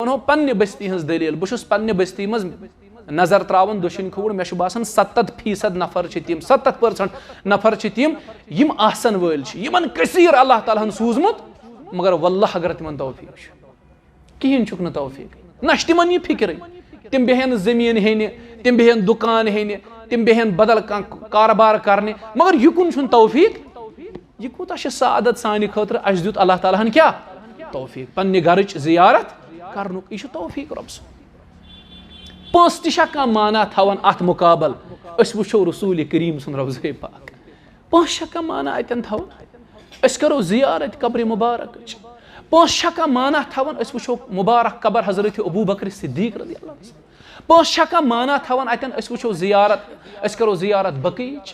वनो पन्ने बस्ती हज दलील बहुत पन्ने बस्ती मज नजर त्रावन दुश्मन खोड़ मे बासान 70% नफर तिम 70% नफर तिम यम आसन वल यमन कसीर अल्लाह ताला हन सूजमुत मगर वल्लाह अगर तिमन तौफीक कहीं चुक न तौफीक न तिमन यह फिक्र तिम बेहन जमीन हेन तिम बेहन दुकान हेन तिम बेहन बदल कारोबार करने मगर युकुन तौफीक यह कूत सादत सान खतर अस दुत अल्लाह ताला हन क्या तौफीक पन्ने घरच जियारत करनुक यह तौफीक रब सुन पोस तह माना थवन अत मुकाबल वो रसूल करीम सुन रवज़े पाक पोस माना अतन थवन करो जियारत कब्र मुबारक पोस माना थवन वो मुबारक कबर हजरत अबू बकर सिद्दीक रज़ी अल्लाह पोस माना थवन अतन वो जियारत करो जियारत बकीच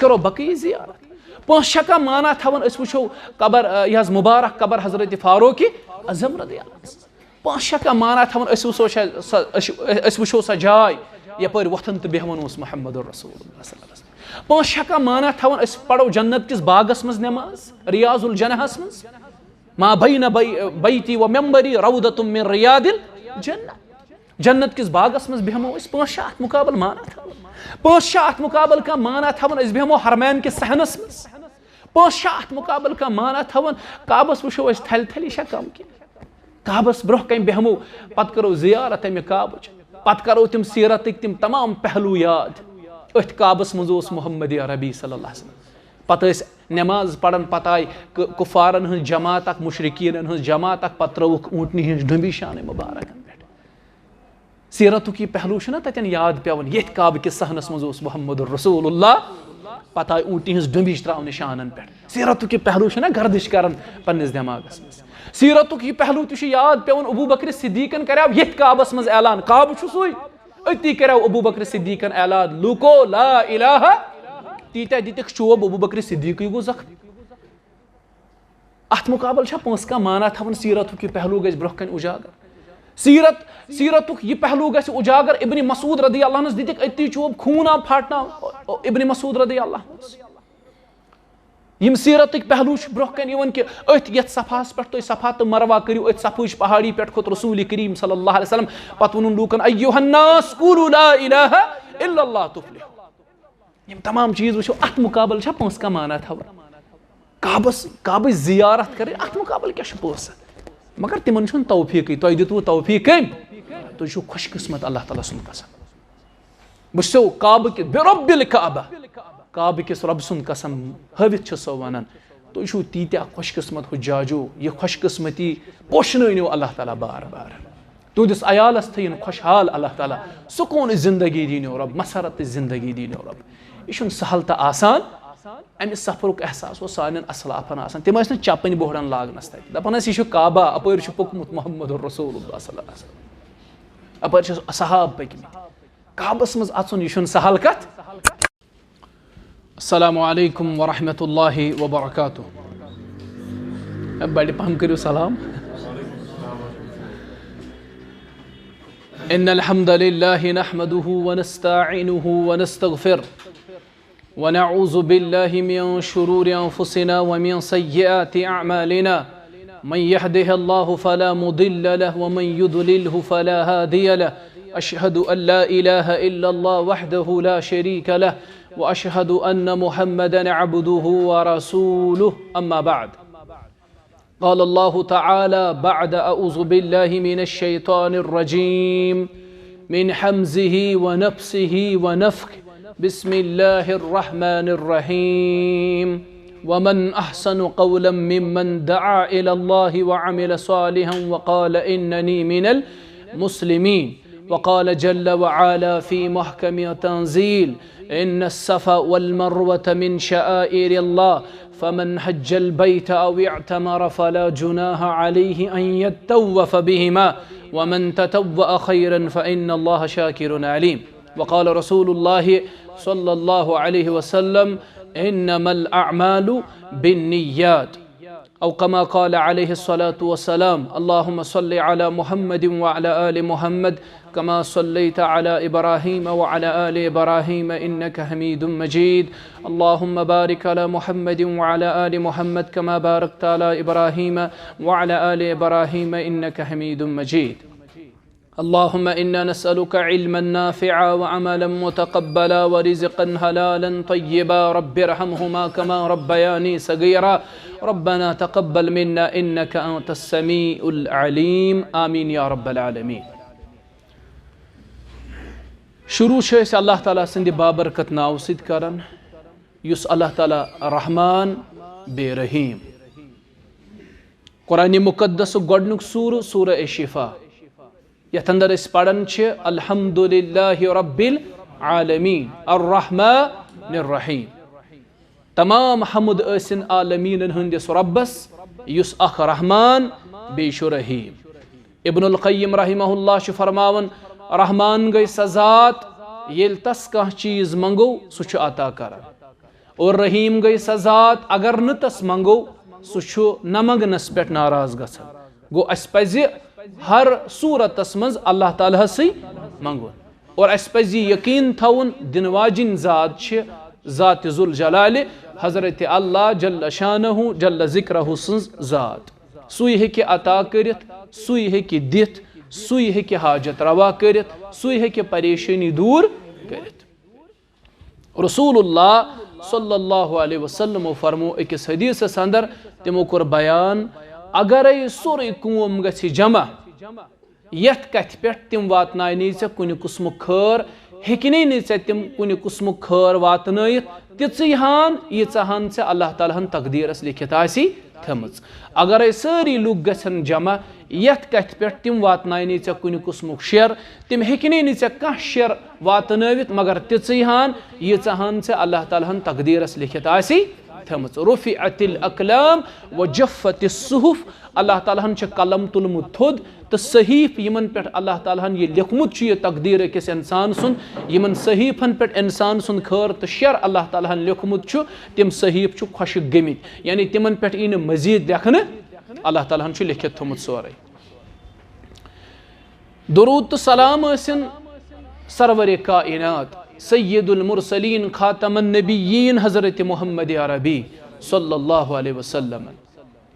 करो बकी जियारत पोस माना थवन वो कबर यह मुबारक कबर हजरत फारूक अज़म रज़ी अल्लाह पोस माना थवन वो सा जाय यपर वथन तो बेहवन मोहम्मद रसूलुल्लाह पोस माना थवन पढ़ो जन्नत किस बागस मज नमाज रियाजुल जन्नहस मज मा बैन बैती व मेंबरी रौदतुम मिन रियादिल जन्नत जन्नत किस बागस मज बेहमो पोस अत मुकाबल माना थवन पोस अत मुकाबल का माना थवन बेहमो हरमैन के सहनस मज पोस अत मुकाबल का माना थवन काबस वो थल थल यह कम कि काबस ब्रोह कम बेहमो पत करो जियारत अमे काबच पत करो तिम सीरत तिम तमाम पहलू याद अथ काबस मज मोहम्मद अरबी सल्लल्लाहु अलैहि वसल्लम पत नमाज पढ़न पत आय कुफारन हज जमात मुशरिकीन हज जमात पत त्रुक ऊँटनी हज डुंबी शान मुबारकन पे सीरतुक यह पहलू तन याद पेवन ये काब किस सहनस मज मोहम्मद रसूलुल्लाह पत आय ऊँटनी हज डुंबी त्रावन शानन पे सीरतुक यह पहलू गर्दिश कर पन्निस दिमागस मज सीरतुक यह पहलू तो याद पेवन अबू बकर सिद्दीकन कराव ये काबस मज ऐलान काब सुई अति कराव अबू बकर सिद्दीकन ऐलान लुको ला इलाहा तीत दितक शोब अबू बकर सिद्दीक गो जख्मी अत मुकाबल पोस का माना थवन सीरतुक यह पहलू गज ब्रोह कन उजागर सीरतुक यह पहलू गज उजागर इब्न मसूद रदी अल्लाह दितक अति शोब खूना फाटना इब्न मसूद रदी अल्लाह यम सीरतक पहलू ब्रोह कन कि अथ ये सफास पे तुम सफा तो मरवा करू अथ सफुज पहाड़ी पे खोत रसूल करीम सल्लल्लाहु अलैहि वसल्लम पत वनुन लूकन अय्युहन्नास कुलू ला इलाहा इल्लल्लाह तुफ्लिहू यम तमाम चीज वो अत मुकाबल पोस का माना थवन काबस जियारत कर अत मुकाबल क्या पोस मगर तिमन तौफीक तुम दितव तौफीक तुम खुशकिस्मत अल्लाह ताला सुन कसम वो काब के बिरब्बिल काबा काब किस रब सुन कसम हवित सो वन तुम तीत्या खुशकिस्मत हुजाजो यह खुशकिस्मती पोशनो अल्लाह ताला बार बार तुंदिस अयालस थन खुशहाल अल्लाह ताला सुकून जिंदगी दीनो रब मसरत जिंदगी दीनो रब यह सहल तो आसान अमि सफरुक एहसास वो सान असलाफन आसान तिम चपन बोहड़न लागनस तक दपान यह काबा अपर पकमुत मोहम्मद रसूलुल्लाह सल्लल्लाहु अलैहि वसल्लम अपर सहाब पकमित काबस मज अचुन यह सहल कत अस्सलामु अलैकुम व रहमतुल्लाहि व बरकातुहू बड़े पहम करो सलाम इन्नल हम्दुलिल्लाहि नहमदुहु व नस्तईनुहु व नस्तगफिर व नऊज़ु बिल्लाहि मिन शुरूरि अनफुसिना व मिन सय्यिआति अअमालिना मन यहदिहिल्लाहु फला मुदिल्ल लहु व मन युद्लिलहु फला हादिय लहु अशहदु अन ला इलाहा इल्लल्लाह वहदहु ला शरीका लहु व अशहदु अन्न मुहम्मदन अब्दुहु व रसूलुहु अम्मा बाद क़ाल अल्लाहु तआला बअद अऊज़ु बिल्लाहि मिनश शैतानिर रजीम मिन हम्ज़िही व नफ्सिही व नफ़्ख़िही बिस्मिल्लाहिर रहमानिर रहीम व मन अहसनु क़ौलन मिम्मन दआ इलल्लाहि व अमिल सालिहन व क़ाल इन्ननी मिनल मुस्लिमीन व क़ाल जल्ल व अला फ़ी महकमि तंज़ील इन्न अस्सफ़ा वल मरवत मिन शआइरिल्लाह फमन हज्जल बैत औ इअतमर फला जुनाह अलैहि अन यतव्वफ़ बिहिमा व मन ततव्वअ खैरन फ़इन्नल्लाह शाकिरुन अलीम व क़ाल रसूलुल्लाह सल्लल्लाहु अलैहि वसल्लम इन्नमल अअमालु बिन्निय्यात أو كما قال عليه الصلاة والسلام اللهم صل على محمد وعلى آل محمد كما صليت على إبراهيم وعلى آل إبراهيم إنك حميد مجيد اللهم بارك على محمد وعلى آل محمد كما باركت على إبراهيم وعلى آل إبراهيم إنك حميد مجيد اللهم إنا نسألك علما نافعا وعملا متقبلا ورزقا حلالا طيبا رب ارحمهما كما ربياني صغيرا ربنا تقبل منا إنك أنت السميع العليم آمين يا رب العالمين شروع چھِ اللہ تعالیٰ سٕنٛدِ بابرکت ناو سۭتۍ کران یُس اللہ تعالیٰ رحمان بے رحیٖم قرآنِ مُقدسُک گۄڈنیُک سوٗرٕ سوٗرہ شِفا یتھ اندر أسۍ پران چھِ الحمدُللہ رب العالمیٖن الرحمن الرحیٖم تمام حمد ٲسِن عالمیٖنن ہٕنٛدِس رۄبس یُس اکھ رحمان بیٚیہِ چھُ رحیٖم ابن القیم رحمہ اللہ چھُ فرماوان رحمان گٔے سۄ ذات ییٚلہِ تس کانٛہہ چیٖز منگو سُہ چھُ عطا کران اور رحیٖم گٔے سۄ ذات اگر نہٕ تس منگو سُہ چھُ نہ منگنس پٮ۪ٹھ ناراض گژھان گوٚو اسہِ پزِ ہر صوٗرتس منٛز اللہ تعالیٰ ہسٕے منگُن اور اسہِ پزِ یہِ یقیٖن تھاوُن دِنہٕ واجِنۍ ذات چھِ ذاتِ ذوالجلالہِ حضرتِ اللہ جل شانہُ جل ذکرہُ سٕنٛز ذات سُے ہیٚکہِ عطا کٔرِتھ سُے ہیٚکہِ دِتھ سُے ہیٚکہِ حاجت روا کٔرِتھ سُے ہیٚکہِ پریشٲنی دوٗر کٔرِتھ رسول اللہ صلی اللہ علیہ وسلمو فرمو أکِس حدیٖثس اندر تِمو کوٚر بیان اگرے سورُے قوم گژھِ جمع یتھ کتھِ پٮ۪ٹھ تِم واتناونی ژےٚ کُنہِ قٕسمُک خٲر ہیٚکنٕے نہٕ ژےٚ تِم کُنہِ قٕسمُک خٲر واتنٲیِتھ تِژٕے ہان ییٖژاہ ہن ژےٚ اللہ تعالیٰ ہن تقدیٖرس لیکھِتھ آسی تھٲمٕژ اگرے سٲری لُکھ گژھن جمع یتھ کتھِ پٮ۪ٹھ تِم واتناونی ژےٚ کُنہِ قٕسمُک شر تِم ہیٚکنٕے نہٕ ژےٚ کانٛہہ شر واتنٲوِتھ مگر تِژٕے ہان ییٖژاہ ہن ژےٚ اللہ تعالیٰ ہن تقدیٖرس لیکھِتھ آسی تھٲمٕژ رُفعت الاقلام وجفت الصحف اللہ تعالیٰ ہن چھُ قلم تُلمُت تھوٚد تہٕ صحیٖف یِمن پٮ۪ٹھ اللہ تعالیٰ ہن یہِ لیوٚکھمُت چھُ یہِ تقدیٖر أکِس انسان سُنٛد یِمن صحیٖفن پٮ۪ٹھ انسان سُنٛد خٲر تہٕ شر اللہ تعالیٰ ہن لیوٚکھمُت چھُ تِم صحیٖف چھُ خۄشِک گٔمٕتۍ یعنی تِمن پٮ۪ٹھ یی نہٕ مزیٖد لیکھنہٕ اللہ تعالیٰ ہن چھُ لیکھِتھ تھوٚمُت سورُے درود تہٕ سلام ٲسِن سرورِ کائنات سید المرسلین خاتم النبیین حضرت محمد عربی صلی اللہ علیہ وسلم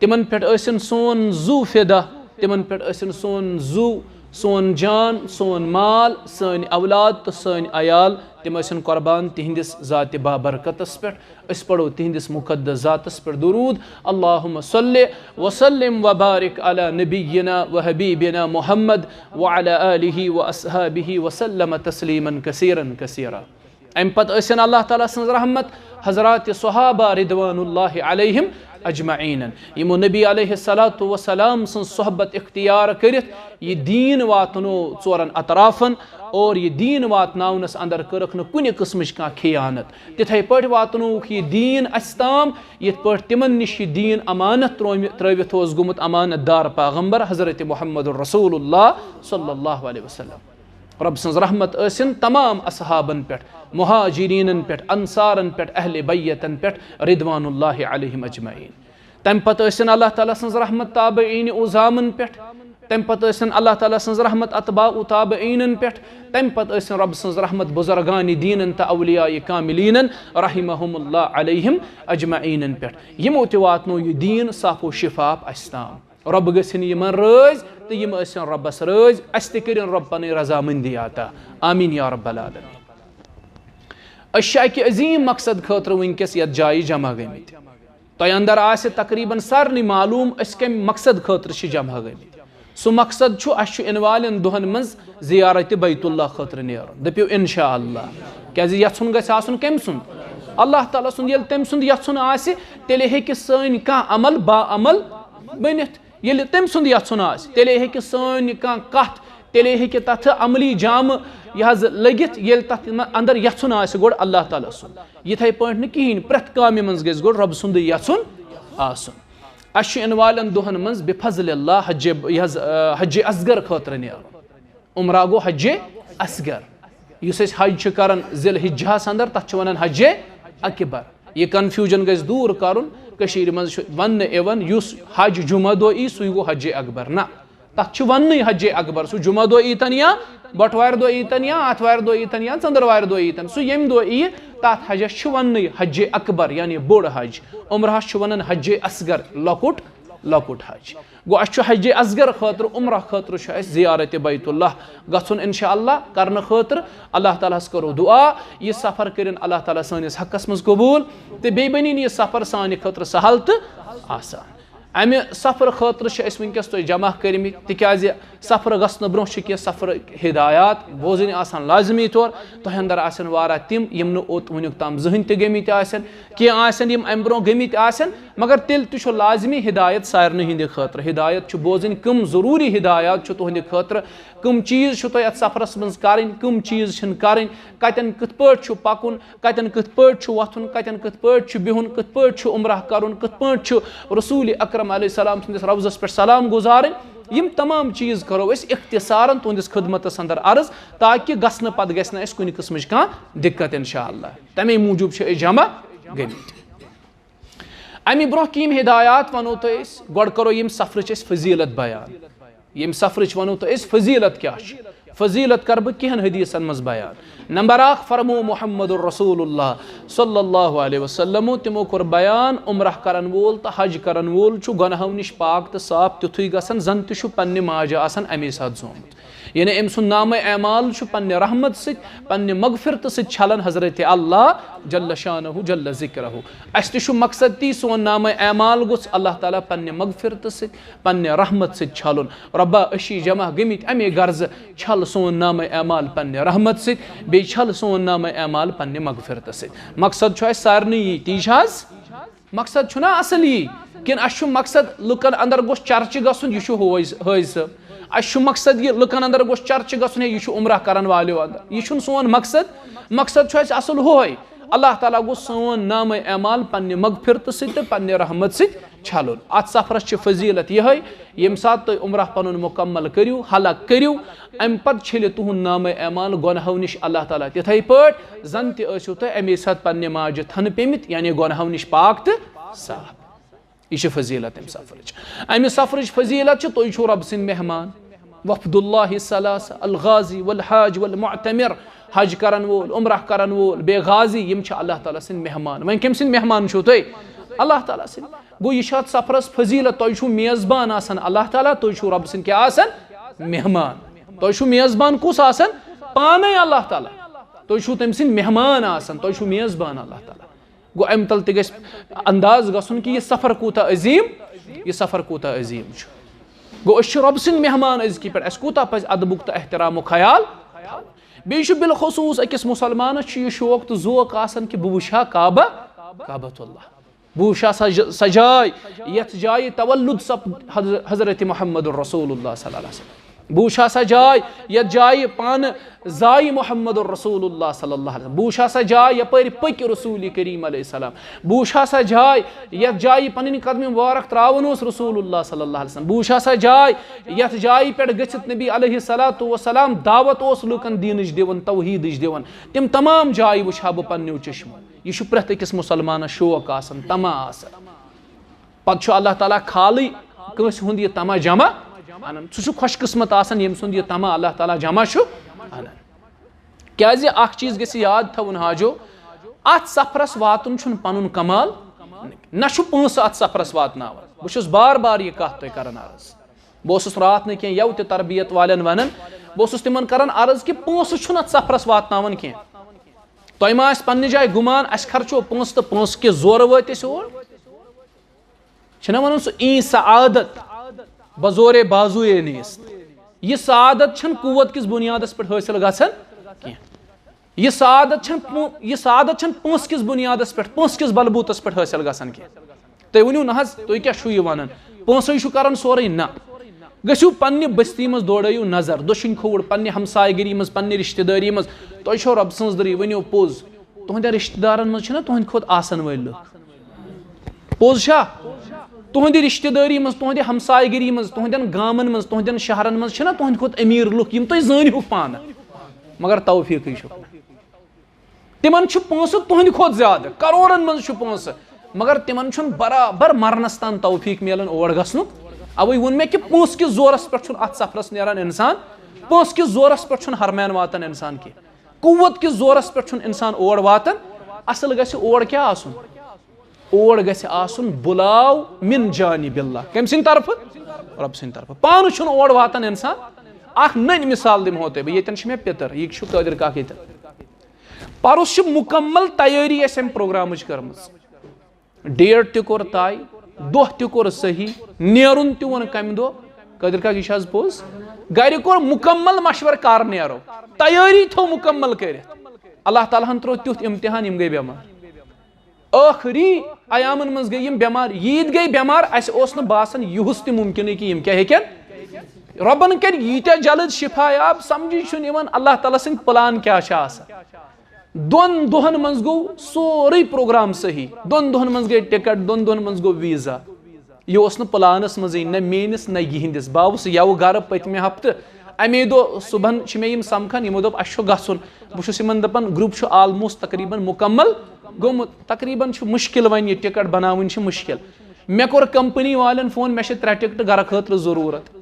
تِمن پٮ۪ٹھ ٲسِن سون زُو فِدا تِمن پٮ۪ٹھ ٲسِن سون زُو سون جان سون مال سٲنۍ اولاد تہٕ سٲنۍ عیال تِم ٲسِن قۄربان تِہنٛدِس ذاتِ بابرکتس پٮ۪ٹھ أسۍ پرو تِہنٛدِس مُقدس ذاتس پٮ۪ٹھ درود اللہُمہ صلی وسلم وبارک علی نبینا وحبیبنا محمد وعلی آلہ واصحابہ وسلم تسلیما کثیرا کثیرا امہِ پتہٕ ٲسِن اللہ تعالیٰ سٕنٛز رحمت حضرات صحابہ رضوان اللہ علیہم اجمعین یِمو نبی علیہ الصلاۃ وسلام سٕنٛز صحبت اختیار کٔرِتھ یہِ دیٖن واتنو ژورن اطرافن اور یہِ دیٖن واتناونس اندر کٔرٕکھ نہٕ کُنہِ قٕسمٕچ کانٛہہ خیانت تِتھے پٲٹھۍ واتنووُکھ یہِ دیٖن اسہِ تام یِتھ پٲٹھۍ تِمن نِش یہِ دیٖن امانت ترٲوِتھ اوس گوٚمُت امانت دار پیغمبر حضرت محمد رسول اللہ صلی اللہ علیہ وسلم رۄب سٕنٛز رحمت ٲسِن تمام اصحابن پٮ۪ٹھ مہاجریٖنن پٮ۪ٹھ انصارن پٮ۪ٹھ اہلِ بیتن پٮ۪ٹھ رضوان اللہ علیہم اجمعین تمہِ پتہٕ ٲسِن اللہ تعالیٰ سٕنٛز رحمت تابعیٖنِ عظامن پٮ۪ٹھ تمہِ پتہٕ ٲسِن اللہ تعالیٰ سٕنٛز رحمت اتباع تابعیٖنن پٮ۪ٹھ تمہِ پتہٕ ٲسِن رۄبہٕ سٕنٛز رحمت بُزرگانِ دیٖنن تہٕ اولیاءِ کاملیٖنن رحمہم اللہ علیہم اجمعیٖنن پٮ۪ٹھ یِمو تہِ واتنو یہِ دیٖن صاف و شفاف اسہِ تام رۄب گٔژھِنۍ یِمن رٲضۍ تہٕ یِم ٲسِن رۄبس رٲضۍ اسہِ تہِ کٔرِنۍ رۄب پنٕنۍ رضامنٛدی عطا آمیٖن یا رب العالمیٖن أسۍ چھِ اکہِ عظیٖم مقصد خٲطرٕ وٕنکیٚس یتھ جایہِ جمع گٔمٕتۍ تۄہہِ اندر آسہِ تقریٖبن سارنٕے معلوٗم أسۍ کمہِ مقصد خٲطرٕ چھِ جمع گٔمٕتۍ سُہ مقصد چھُ اسہِ چھُ یِنہٕ والٮ۪ن دۄہن منٛز زِیارتِ بیت اللہ خٲطرٕ نیرُن دٔپِو انشاء اللہ کیازِ یژھُن گژھِ آسُن کٔمۍ سُنٛد اللہ تعالیٰ سُنٛد ییٚلہِ تٔمۍ سُنٛد یژھُن آسہِ تیٚلے ہیٚکہِ سٲنۍ کانٛہہ عمل با عمل بٔنِتھ ییٚلہِ تٔمۍ سُنٛد یژھُن آسہِ تیٚلے ہیٚکہِ سٲنۍ کانٛہہ کتھ تیٚلے ہیٚکہِ تتھ عملی جامہٕ یہِ حظ لٔگِتھ ییٚلہِ تتھ انٛدر یژھُن آسہِ گۄڈٕ اللہ تعالیٰ سُنٛد یِتھے پٲٹھۍ نہٕ کِہینۍ پرٛٮ۪تھ کامہِ منٛز گژھِ گۄڈٕ رۄبہٕ سُنٛدٕے یژھُن آسُن اسہِ چھُ یِنہٕ والٮ۪ن دۄہن منٛز بِفضلِ اللہ حجہِ اصغر خٲطرٕ نیرُن عمرہ گوٚو حجہِ اصغر یُس أسۍ حج چھِ کران ذی الحجہس اندر تتھ چھِ ونان حجہِ اکبر یہِ کنفیوٗجن گژھِ دوٗر کرُن कशीर मज वन इवन युस हज जुमा दो ई सु गो हज अकबर ना तथ वन हज अकबर सु जुमा दो ईतन या बटवार दो ईतन या आथवार दो ईतन या चंद्रवार दो ईतन सु यम दो ई तथ हजस वन हज अकबर यानी बोड़ हज उम्रहस वन हज असगर लकुट लकुट हज गो अस हज असगर खतर उम्र खतर जियारत बैतुल्लाह गन इंशाअल्लाह करने खतर अल्लाह ताला करो दुआ यह सफ़र कर अल्लाह ताला सानिस हकस मज कबूल तो बे बन यह सफ़र सानि खतर सहल तो आसान अमे सफ़र खतर वनकस तुम जमा करम तिकाज सफ़र गसन ब्रोह कह सफ़र हिदायत बोजन आसान लाजमी तौर तुह अंदर आसन वारा तिम यम न ओत वनुक ताम जहन त गमित आसन कह आसन यम अम ब्रोह गमित आसन मगर तेल तुह लाजमी हिदायत सारन हिंद खतर हिदायत बोजन कम जरूरी हिदायत तुहद खतर कम चीज़ तुह अत सफ़रस मज करें कम चीज़ करें कतन कत पे पकुन कतन कत पे वथुन कतन कत पे बिहुन कत पे उम्रह कर कत पे रसूल अकरम अलैहिस्सलाम सदिस रवज़स पे सलाम गुजारें यम तमाम चीज़ करो इख्तिसारन तुंदिस खिदमतस अंदर अर्ज ताकि गसन पत गस कुन किस्म कह दिक्कत इंशाअल्लाह तमे मूजूब जमा गमित अमे ब्रोह किम हिदायत वनो तो गोड करो यम सफ़र फजीलत बयान यम सफ़र वनो तो फजीलत क्या फजीलत कर बह कहन हदीसन मज बयान नंबर 1 फरमो मुहम्मदुर रसूलुल्लाह सल्लल्लाहु अलैहि वसल्लम तिमो कोर बयान उम्रह करन वोल तो हज करन वोल गुनाहों निश पाक तो साफ तिथुय गसन जन तु पन्ने माजा आसन अमे साथ जोमुत यानी अम सुन नाम एमाल पन्ने रहमत सित पन्ने मगफिरत सित छलन हजरत अल्लाह जल्ल शानहु जल्ल जिक्रहु अस तु मकसद ती सोन नाम एमाल गोस अल्लाह ताला पन्ने मगफिरत सित पन्ने रहमत सित छलन रब्बा अशी जमा गमित अमे गर्ज छल सोन नाम एमाल पन्ने रहमत सित बे छल सोन नाम एमाल पन्ने मगफिरत सित मकसद छु सारनी यी तीज मकसद छुना असल यी किन अस मकसद लुकन अंदर गोस चर्च गसुन यह हज अस मकसद यह लुकन अंदर गोस चर्च गसुन यह उम्रह करन वालो अंदर यह सोन मकसद मकसद छु असल होय अल्लाह ताला गो सोन नाम एमाल पन्ने मगफिरत सित पन्ने रहमत सित छलन अत सफरस फजीलत यह यम सात तुम उम्रह पनुन मुकम्मल करियो हलक करियो अम पत छेल तुहुन नाम एमाल गुनाहों निश अल्लाह ताला तिथै पट जन तु तुह अमे सात पन्ने माज थन पेमित यानी गुनाहों निश पाक तो साफ यह फजीलत अम सफर अमे सफर फजीलत तुम रब सिंद मेहमान वफदुल्लाह सलास अल गाजी वल हाज वल मुअतमिर हज करन वोल उम्रह करन वोल बे गाजी यम अल्लाह ताला सिंद मेहमान वन कम सिंद मेहमान तुह अल्लाह ताला सिंद गो यह सफरस फजीलत तुम मेज़बान आसन अल्लाह ताला तुम रब सिंद क्या आसन मेहमान तुम मेज़बान कुस आसन पाने अल्लाह ताला तुम तम सिंद मेहमान आसन तुम मेज़बान अल्लाह ताला गो अम तल त अंदाज गसन कि यह सफर कूता अजीम यह सफर कूता अजीम गो अस रब सिंद मेहमान अजकी पे कूता पज अदबुक तो एहतराम ख्याल बे बिलखसूस अकिस मुसलमानस यह शौक तो जोक आसन कि बह वुछा काबा काबतुल्लाह बह वुछा सजाय यथ जाय तवल्लुद सब हजरत मुहम्मदुर रसूलुल्लाह सल्लल्लाहु अलैहि वसल्लम बह वुछा सजाय यथ जाय पान जाय मुहम्मदुर रसूलुल्लाह सल्लल्लाहु अलैहि वसल्लम बह वुछा सजाय यपर पक रसूल करीम अलैहि सलाम बह वुछा सजाय यथ जाय पन कदम मुबारक त्रावन रसूलुल्लाह सल्लल्लाहु अलैहि वसल्लम बह वुछा सजाय यथ जाय पे गछित नबी अलैहि सलातु वसलाम दावत लुकन दीनच दिवन तौहीदच दिवन तिम तमाम जाय वुछा बह पन्नो चश्मो यह प्रत अकिस मुसलमान शौक आसन तमा आसन पत अल्लाह ताला खाली कंस हुंद यह तमा जमा अनन सह खुश किस्मत आसन यम सुंद यह तमा अल्लाह ताला जमा अनन क्याज अख चीज गि याद थवन हाजो अत सफरस वातुन छुन पनुन कमाल न पोस अत सफरस वातनावन बस बार बार यह कत तुम कर अर्ज बस रात न यव त तरबियत वालन वन बस तिमन कर अर्ज कि पोस छुन अत सफरस वातनावन कह तुम मा पन्ने जाय गुमान अस खर्चो पोस तो पोस के जोर वत ओर वन सह ई सआदत बजोरे बाजुए नीस यह सआदत कुव्वत किस बुनियादस पे हासिल गसन यह सआदत पोस किस बुनियादस पे पोस किस बलबूतस पे हासिल गसन तुम वनु ना तुम क्या वन पोसै कर सोरे ना गु पन्ने बस्ती मज दौड़ो नजर दुशन खोड़ पन्ने हमसायगिरी मज पन्ने रिश्तेदारी मज तुम रब सदरी वनो पोज तुहद रिश्तेदारन मज तुहद खोत आसन वल लुक पोज तुहद रिश्तेदारी मज तुहद हमसायगिरी मज तुहदन गामन मज तुहदन शहरन मज तुहद खोत अमीर लुक यम तुम जानिहु पान मगर तौफीक तिमन पोस तुहद खोत ज्यादा करोड़न मज पोस मगर तिमन छुन बराबर मरनस तान तौफीक मिलन और गसनुक अवै वोन मे कि पोंस किस जोरस पे छुन अत सफरस नेरान इंसान पोंस किस जोरस पे छुन हरमैन वातन इंसान की कुव्वत किस जोरस पे छुन इंसान और वातन असल गछ और क्या आसुन और गछ आसुन बुलाव मिन जानिबिल्लाह कम सिन तरफ रब सिन तरफ पान छुन और वातन इंसान अख नन मिसाल दिमहो ते बे यतन छ मे पितर ये छु कादिर काक यतन परस छ मुकम्मल तैयारी एम प्रोग्राम करमस डेट त कोर तय दोह त कोर सही नेरुन त वन कम दो कादिर काक यह पोज गर कोर मुकम्मल मशवर कर नेरो तैयारी थो मुकम्मल कर अल्लाह ताला हन त्रो तुथ इम्तिहान यम गई बेमार आखिरी अयामन मज गई यम बेमार यीद गई बेमार अस ओस न बासन युहस त मुमकिन कि यम क्या हेकन रबन कर यीत्या जल्द शिफायाब समझी छुन यमन अल्लाह ताला सिंह प्लान क्या दोन दोहन मज गो सोरे प्रोग्राम सही दोन दोहन मज गई टिकट दोन दोहन मज गो वीजा यह प्लानस मज न मेनिस न यिंदिस बावस यव गर पतमे हफ्त अमे दो सुबह मे समखान यमो दोप अस गसन बहुत दपान ग्रुप आलमोस्ट तकरीबन मुकम्मल गोमुत तकरीबन मुश्किल वन यह टिकट बनावन मुश्किल मे कोर कंपनी वालन फोन मे 3 टिकट गर खतर जरूरत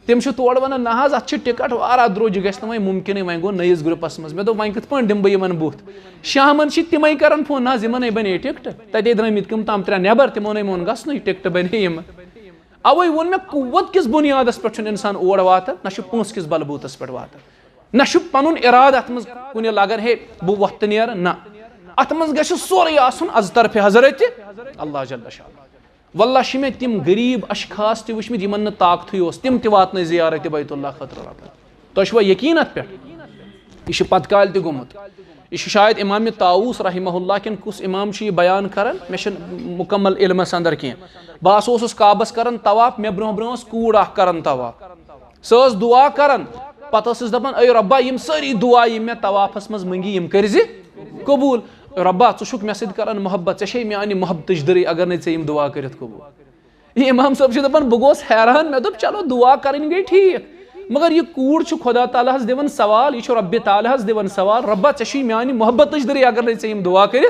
तम तोड़ वन ना अत टिकट वारा द्रोज गि वे मुमकिन वन गो नईस ग्रुपस मज मे दोप वन कत पे दिम बह बुथ शामन तमें कर फोन ना यमन बने टिकट तते द्रमित कम तम 3 नेबर तिमो मोन गसन टिकट बने अवै वोन मे कुव्वत किस बुनियादस पे इंसान और वातन ना पोंस किस बलबूतस पे वातन ना पनुन इराद अत मज कुन लगन हे बह वक्त नेर ना अत मज गछ सोरे आसुन अज तरफ हजरत अल्लाह जल्ल शान वल्लाह मे तिम गरीब अशखास त वुचमित यमन न ताकत तिम त वातन जियारत बैतुल्लाह खतर रब तो यकीन अत पे यह पतकाल त गोमुत यह शायद इमाम ताऊस रहमहुल्लाह किन कुस इमाम यह बयान कर मे मुकम्मल इल्मस अंदर कह बस ओसुस काबस करन तवाफ मे ब्रोह ब्रोह कूड़ अख करन तवाफ सस दुआ करन पत दपान ऐ रब्बा यम सारी दुआ यम मे तवाफस मज मंगी यम कर कबूल रब्बा षुक मे सद करन मोहब्बत ऐ मानी मोहब्बत दरी अगर ने यम दुआ कर कबूल इमाम साहब दपान बह गोस हैरान मे दोप चलो दुआ करन गई ठीक मगर यह कूड़ खुदा ताला दिवन सवाल यह रब्बे ताला दिवन सवाल रब्बा ऐ मानी मोहब्बत दरी अगर ने यम दुआ कर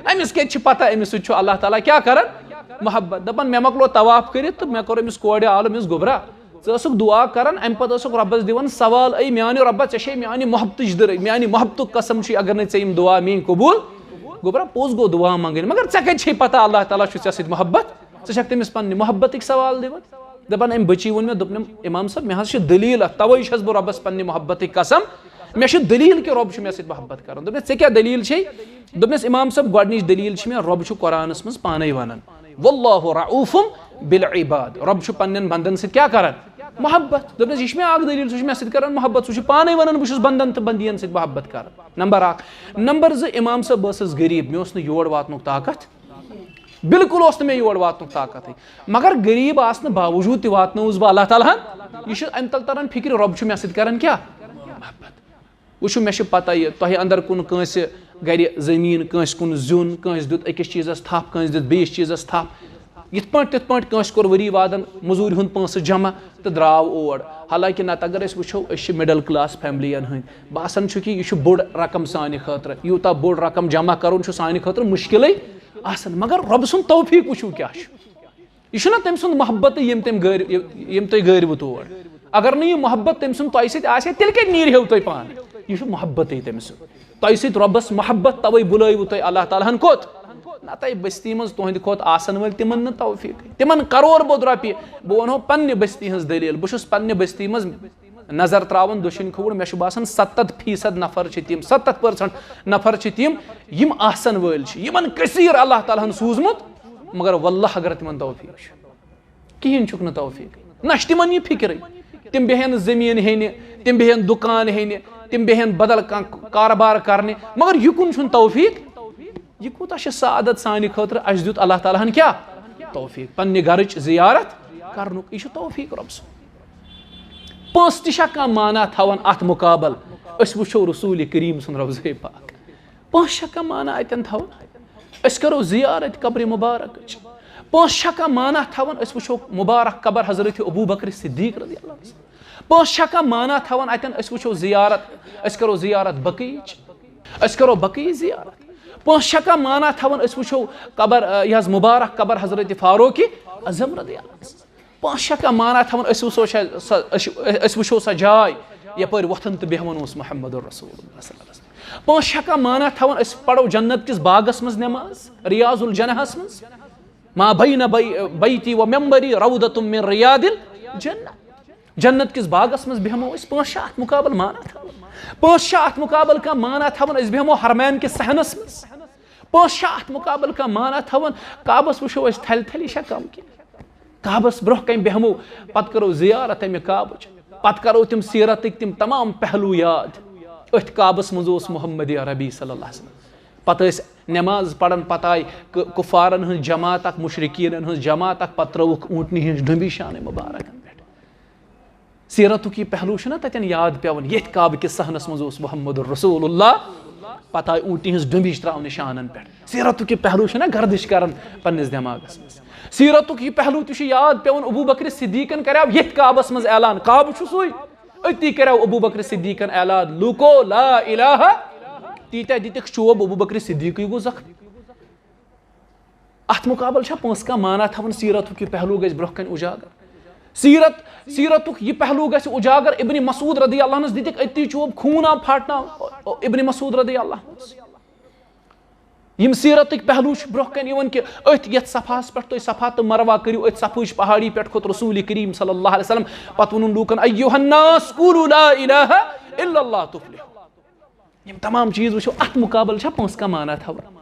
अमिस कत पता अमिस सु अल्लाह ताला क्या कर मोहब्बत दपान मे मकलो तवाफ कर तो मे कोर अमिस कोड़ आल अमिस गोबरा ज़क दुआ करन अम पे रब्बस दिवन सवाल ऐ मानो रब्बा ऐ मानी मोहब्बत दर मानी मोहब्बत कसम अगर ने यम दुआ मीन कबूल गोबरा पोज गो दुआ मंगन मगर ऐ कत पता अल्लाह ताला ऐ मोहब्बत ज़क तमिस पन्ने मोहब्बत सवाल दिवन दपान अम बची वो मे दोपन इमाम साहब मे हज दलील तवे बह रब्बस पन्ने मोहब्बत कसम मे दलील कि रब मे मोहब्बत कर दोपस क्या दलील दोपस इमाम साहब गोडनिच दलील मे रब कुरानस मज पाने वनान वल्लाहु रऊफुम बिल इबाद रब पन्न बंदन सत क्या कर मोहब्बत दोपस यह मे दलील मे सत कर मोहब्बत पाने वनान बहुत बंदन तो बंदियन सत मोहब्बत कर नंबर 1 नंबर 2 इमाम साहब बस गरीब मे योर वातनुक ताकत बिल्कुल मे योर वातनुक ताकत मगर गरीब आसने बावजूद वातनौस बह अल्लाह ताला यह अम तल तरन फिक्र रब मे सत कर क्या मोहब्बत वो मे पता यह तुह अंदर कुन कंस गर जमीन कंस कुन जुन कंस दुत अकिस चीज़स थप कंस दुत बेस चीज़स थप यिथ पाट तिथ पाट कंस कोर वरी वादन मजूर हुंद पंस जमा तो द्राव और हालांकि नत अगर वो मिडल क्लास फैमिलियन हंद बासान कि यह बोड़ रकम सान खतर यूता बोड़ रकम जमा कर सान खतर मुश्किल आसान मगर रब सुन तौफीक वो क्या यह तम सुंद मोहब्बत यम तुम गरव तोड़ अगर नहीं मोहब्बत तम सुन तुम तेल कत नीर तुम पान यह मोहब्बत तम सुन तुम रबस मोहब्बत तवे बुलव तुम अल्लाह ताला कोत नत बस्ती मज तुहद खोत आसन वल तिमन न तौफीक तिमन करोड़ बोद रोपये बह वनो पन्ने बस्ती हज दलील बस पन्ने बस्ती मज नजर त्रावन दुश्मन खोड़ मे बासान 70% नफर तिम 70% नफर तिम यम आसन वल यमन कसीर अल्लाह ताला सूजमुत मगर वल्लाह अगर तिमन तौफीक कहें चुक न तौफीक न तिमन यह फिक्र तिम बेहन जमीन हेन तिम बेहन दुकान हेन तिम बेहन बदल कारोबार करने मगर युकुन तौफीक यह कूत सादत सान खतर अस दुत अल्लाह ताला क्या तौफीक पन्ने गरच जियारत करनुक यह तौफीक रब पोस तह माना थवन अत मुकाबल वो रसूल करीम सुन रौज़े पाक पोस माना अतन थवन करो जियारत कब्र मुबारक पोस माना थवन वो मुबारक कबर हजरत अबू बकर सिद्दीक रज़ी अल्लाह पोस माना थवन अतन वो जियारत करो जियारत बकीच करो बकी जियारत پانٛژھ شکا مانا تھاوان أسۍ وٕچھو قبر یہِ حظ مُبارک قبر حضرت فاروقی اعظم رضی اللہ عنہ پانٛژھ شکا مانا تھاوان أسۍ وٕچھو سۄ جاے یپٲرۍ وۄتھان تہٕ بیٚہوان اوس محمد رسول اللہ صلی اللہ علیہ وسلم پانٛژھ شکا مانا تھاوان أسۍ پرو جنت کِس باغس منٛز نٮ۪ماز ریاض الجنہس منٛز ما بین بیتی و ممبری روضۃ من ریاض الجنہ جنت کِس باغس منٛز بیٚہمو أسۍ پانٛژھ شےٚ اَتھ مُقابل مانا تھاوان پانٛژھ شےٚ اَتھ مُقابل کانٛہہ مانا تھاوان أسۍ بیٚہمو حرمین کِس صحنس منٛز پانٛژھ شےٚ اَتھ مُقابل کانٛہہ مانا تھاوان کعبس وٕچھو أسۍ تھلہِ تھلہِ یہِ چھا کم کینٛہہ کعبس برونٛہہ کنہِ بیٚہمو پتہٕ کرو زیارت امہِ کعبٕچ پتہٕ کرو تِم سیٖرتٕکۍ تِم تمام پہلوٗ یاد أتھۍ کعبس منٛز اوس محمد عربی صلی اللہ علیہ وسلم پتہٕ ٲسۍ نٮ۪ماز پران پتہٕ آیہِ کُفارن ہٕنٛز جماعت اکھ مُشرِکیٖنن ہٕنٛز جماعت اکھ پتہٕ ترٲوُکھ اوٗنٛٹنہِ ہِنٛز ڈُمبی شانہِ مُبارکن پٮ۪ٹھ سیٖرتُک یہِ پہلوٗ چھُنہ تتٮ۪ن یاد پیٚوان ییٚتھۍ کعبہٕ کِس صحنس منٛز اوس محمد رسول اللہ پتہٕ آیہِ اوٗنٛٹنہِ ہٕنٛز ڈُمبِچ تراونہٕ شانن پٮ۪ٹھ سیٖرتُک یہِ پہلوٗ چھُنہ گردش کران پننِس دٮ۪ماغس منٛز سیٖرتُک یہِ پہلوٗ تہِ چھُ یاد پیٚوان ابوٗ بکر صدیٖقن کریو ییٚتھۍ کعبس منٛز اعلان کعبہٕ چھُ سُے أتی کریو ابوٗ بکر صدیٖقن اعلان لوٗکو لا الہ تیٖتیاہ دِتِکھ چوب ابوٗ بکر صدیٖقٕے گوٚو زخمی اتھ مُقابل چھا پانٛژھ کانٛہہ مانا تھاوان سیٖرتُک یہِ پہلوٗ گژھِ برونٛہہ کنہِ اُجاگر سیٖرتُک یہِ پہلوٗ گژھِ اُجاگر ابنِ مسعوٗد رضی اللہ عنس دِتِکھ أتی چوب خوٗن آو پھاٹناو ابنِ مسعوٗد رضی اللہ عنس یِم سیٖرتٕکۍ پہلوٗ چھِ برونٛہہ کنہِ یِوان کہِ أتھۍ یتھ صفحس پٮ۪ٹھ تُہۍ صفا تہٕ مروا کٔرِو أتھۍ صفہٕچ پہاڑی پٮ۪ٹھ کھوٚت رسوٗلِ کریٖم صلی اللہ علیہ وسلم پتہٕ ووٚنُن لوٗکن ایُّہا الناس قوٗلوٗ لا الہ الا اللہ تُفلحوٗ یِم تمام چیٖز وٕچھو اتھ مُقابل چھا پانٛژھ کانٛہہ مانا تھاوان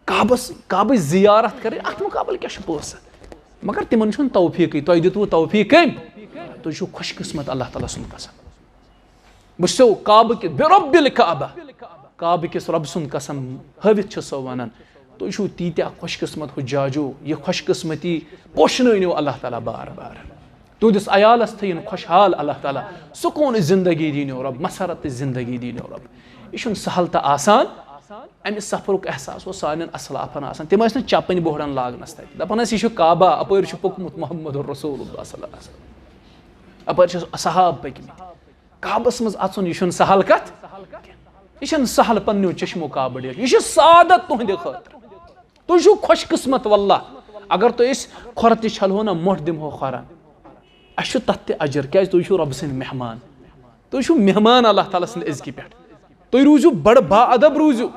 کعبٕچ زِیارت کرٕنۍ اتھ مُقابل کیاہ چھُ پونٛسہٕ مگر تِمن چھُنہٕ توفیٖقٕے تۄہہِ دِتوٕ توفیٖق کٔمۍ تُہۍ چھِو خۄش قٕسمت اللہ تعالیٰ سُنٛد قسم بہٕ چھُسو کعبہٕ کِس برب الکعبہ کعبہٕ کِس رۄبہٕ سُنٛد قسم ہٲوِتھ چھِ سو ونان تُہۍ چھِو تیٖتیاہ خۄش قٕسمت حُجاجو یہِ خۄش قٕسمتی پوشنٲنِو اللہ تعالیٰ بار بار تُہنٛدِس عیالس تھٲیِن خۄشحال اللہ تعالیٰ سکوٗنٕچ زندگی دیٖنو رۄب مسرتٕچ زندگی دیٖنو رۄب یہِ چھُنہٕ سہل تہٕ آسان امہِ سفرُک احساس اوس سانٮ۪ن اسلافن آسان تِم ٲسۍ نہٕ چپٕنۍ بوہرن لاگنس تتہِ دپان ٲسۍ یہِ چھُ کعبہ اپٲرۍ چھُ پوٚکمُت محمد رسول اللہ صلی اللہ علیہ وسلم اپٲرۍ چھِ صحاب پٔکمٕتۍ کعبس منٛز اژُن یہِ چھُنہٕ سہل کتھ یہِ چھنہٕ سہل پننیو چشمو کعبہٕ ڈیک یہِ چھُ سعادت تُہنٛدِ خٲطرٕ تُہۍ چھِو خۄش قٕسمت واللہ اگر تُہۍ أسۍ کھۄر تہِ چھلہو نہ مۄٹھ دِمہو کھۄرن اسہِ چھُ تتھ تہِ اجر کیازِ تُہۍ چھِو رۄبہٕ سٕنٛدۍ مہمان تُہۍ چھِو مہمان اللہ تعالیٰ سٕنٛدِ عزکہِ پٮ۪ٹھ تُہۍ روٗزِو بڑٕ با ادب روٗزِو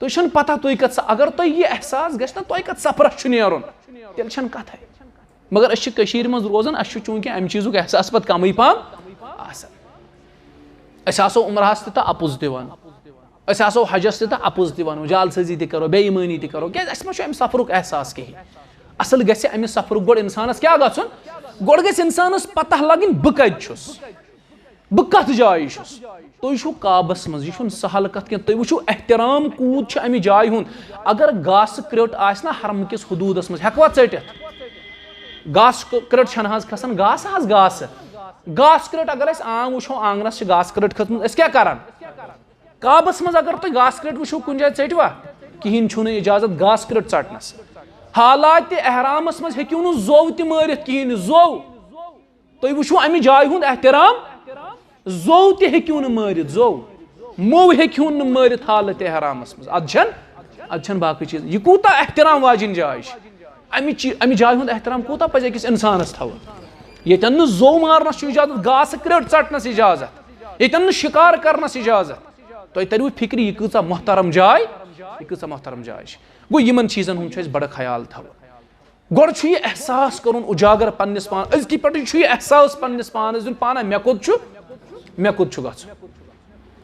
تُہۍ چھنہٕ پتہ تُہۍ کتھ اگر تۄہہِ یہِ احساس گژھِ نہ تۄہہِ کتھ سفرس چھُ نیرُن تیٚلہِ چھنہٕ کتھے مگر أسۍ چھِ کٔشیٖرِ منٛز روزان اسہِ چھُ چوٗنٛکہِ امہِ چیٖزُک احساس پتہٕ کمٕے پہم آسان أسۍ آسو عمرہس تہِ تہٕ اپُز دِوان أسۍ آسو حجس تہِ تہٕ اپُز تہِ ونو جالسٲزی تہِ کرو بے ایٖمٲنی تہِ کرو کیازِ اسہِ ما چھُ امہِ سفرُک احساس کہیٖنۍ اصل گژھِ امہِ سفرُک گۄڈٕ انسانس کیاہ گژھُن گۄڈٕ گژھِ انسانس پتہ لگٕنۍ بہٕ کتہِ چھُس بہٕ کتھ جایہِ چھُس تُہۍ چھِو کعبس منٛز یہِ چھُنہٕ سہل کتھ کینٛہہ تُہۍ وٕچھِو احترام کوٗت چھُ امہِ جایہِ ہُنٛد اگر گاسہٕ کرٛٹ آسہِ نہ حرمہٕ کِس حدوٗدس منٛز ہٮ۪کوا ژٔٹِتھ گاسہٕ کرٛٹ چھنہٕ حظ کھسان گاسہٕ حظ گاسہٕ کرٛٹ اگر أسۍ عام وٕچھو آنگنس چھِ گاسہٕ کرٛٹ کھٔژمٕژ أسۍ کیاہ کران کعبس منٛز اگر تُہۍ گاسہٕ کرٛٹ وٕچھِو کُنہِ جایہِ ژٔٹوا کہیٖنۍ چھُنہٕ اِجازت گاسہٕ کرٛٹ ژٹنس حالاتہِ احرامس منٛز ہیٚکِو نہٕ زوٚو تہِ مٲرِتھ کہیٖنۍ نہٕ زوٚو تُہۍ وٕچھِو امہِ جایہِ ہُنٛد احترام زوٚو تہِ ہیٚکِو نہٕ مٲرِتھ زوٚو موٚو ہیٚکہون نہٕ مٲرِتھ حالتہِ احرامس منٛز ادٕ چھنہٕ باقٕے چیٖز یہِ کوٗتاہ احترام واجیٚنۍ جاے چھِ امہِ جایہِ ہُنٛد احترام کوٗتاہ پزِ أکِس انسانس تھاوُن ییٚتٮ۪ن نہٕ زوٚو مارنس چھُ اِجازت گاسہٕ کرٛٹ ژٹنس اِجازت ییٚتٮ۪ن نہٕ شِکار کرنس اِجازت تۄہہِ ترِوٕ فِکرِ یہِ کۭژاہ محترم جاے چھِ گوٚو یِمن چیٖزن ہُنٛد چھُ اَسہِ بڑٕ خیال تھاوُن گۄڈٕ چھُ یہِ احساس کرُن اُجاگر پننِس پانس أزکہِ پٮ۪ٹھٕے چھُ یہِ احساس پننِس پانس دیُن پانہ مےٚ کوٚت چھُ گژھُن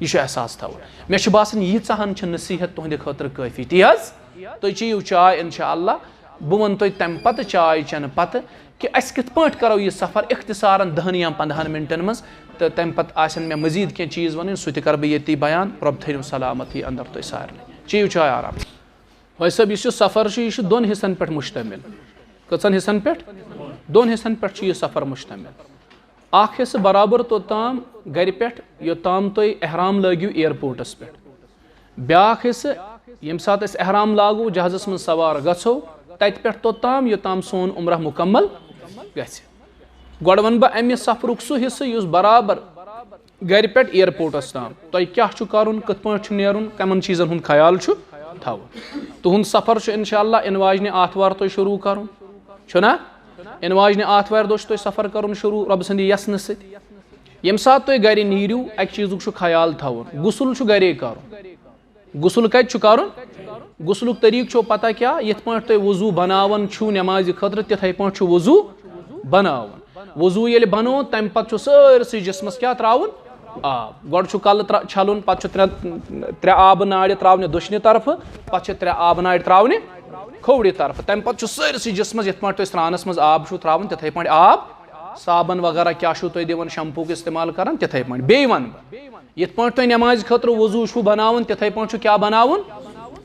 یہِ چھُ احساس تھاوُن مےٚ چھُ باسان ییٖژاہن چھِ نصیٖحت تُہنٛدِ خٲطرٕ کٲفی تی حظ تُہۍ چیٚیِو چاے انشاء اللہ بہٕ وَنہٕ تۄہہِ تمہِ پتہٕ چاے چٮ۪نہٕ پتہٕ کہِ أسۍ کِتھ پٲٹھۍ کرو یہِ سفر اختصارن 10 یا 15 منٹن منٛز تہٕ تمہِ پتہٕ آسن مےٚ مزیٖد کینٛہہ چیٖز وَنٕنۍ سُہ تہِ کرٕ بہٕ ییٚتی بیان رۄب تھٲینو سلامتی انٛدر تۄہہِ سارنٕے چیٚیِو چاے آرام وۄنۍ صٲب یُس یہِ سفر چھُ یہِ چھُ 2 حِصن پٮ۪ٹھ مُشتمِل کٔژن حِصن پٮ۪ٹھ 2 حِصن پٮ۪ٹھ چھُ یہِ سفر مُشتمِل اکھ حِصہٕ برابر توٚتام گرِ پٮ۪ٹھ یوٚتام تُہۍ احرام لٲگِو اِیرپوٹس پٮ۪ٹھ بیاکھ حِصہٕ ییٚمہِ ساتہٕ أسۍ احرام لاگو جہازس منٛز سوار گژھو تتہِ پٮ۪ٹھ توٚتام یوٚتام سون عمرہ مُکمل گژھِ گۄڈٕ ونہٕ بہٕ امہِ سفرُک سُہ حِصہٕ یُس برابر گر पे एयरपोर्टस ताम तुम क्या करुन कत पे नेरुन कमन चीज़न हुंद ख्याल थवन तुहद सफ़र इंशाअल्लाह इन वाजने आतवार तुम शुरू करुन छुना इन वाजने आतवार दो तुम सफ़र करुन शुरू रब सद यसन सत यम सात तुम गर नीरू अक चीज़ुक ख्याल थवन गुसल गरे करुन गुसल कत करुन गुसलुक तरीक छो पता क्या यथ पे तुम वजू बनावन छु नमाज खतर तिथे पे वजू बनावन वजू ये बनो तम पे सारसी जिस्मस क्या त्रावन आब गोड़ कल छलन पे त्रे आब नाड़ त्रावने दुशने तरफ पे त्रे आब नाड़ त्रावने खोवड़े तरफ तम पे सारसी जिस्मस ये पे स्नानस मज आब त्रावन तिथे पे आब साबन वगैरह क्या तुम दिवन शैम्पू इस्तेमाल कर तिथे पे बे वन ये पे तुम नमाज खतर वजू बनावन तिथे पे क्या बनावन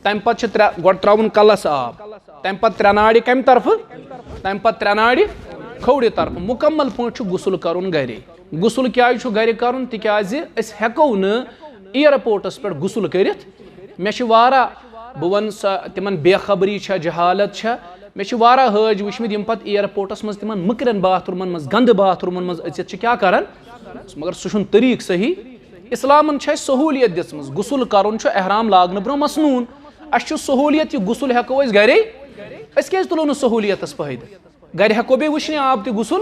तम पे गोड़ त्रावन कलस आब तम पे त्रे नाड़ कम तरफ तम पे त्रे नाड़ खोवड़े तरफ मुकम्मल पे गुसल करुन गरे गुसल क्या गर करुन तिकाज अस हेको न एयरपोर्टस पे गुसल करित मे बह वन तिमन बेखबरी जहालत मे हज वुचमत यम पे एयरपोर्टस मज तिमन मकरन बाथरूमन मज गंद बाथरूमन मज अचित क्या करान मगर सह तरीक सही इस्लामन सहूलियत दिसमज गुसल करुन एहराम लागन ब्रो मसनून अस सहूलियत गुसल हेको गरे अस क्या तुलो न सहूलियतस फायदे गर हेको बे वुचने आब त गुसल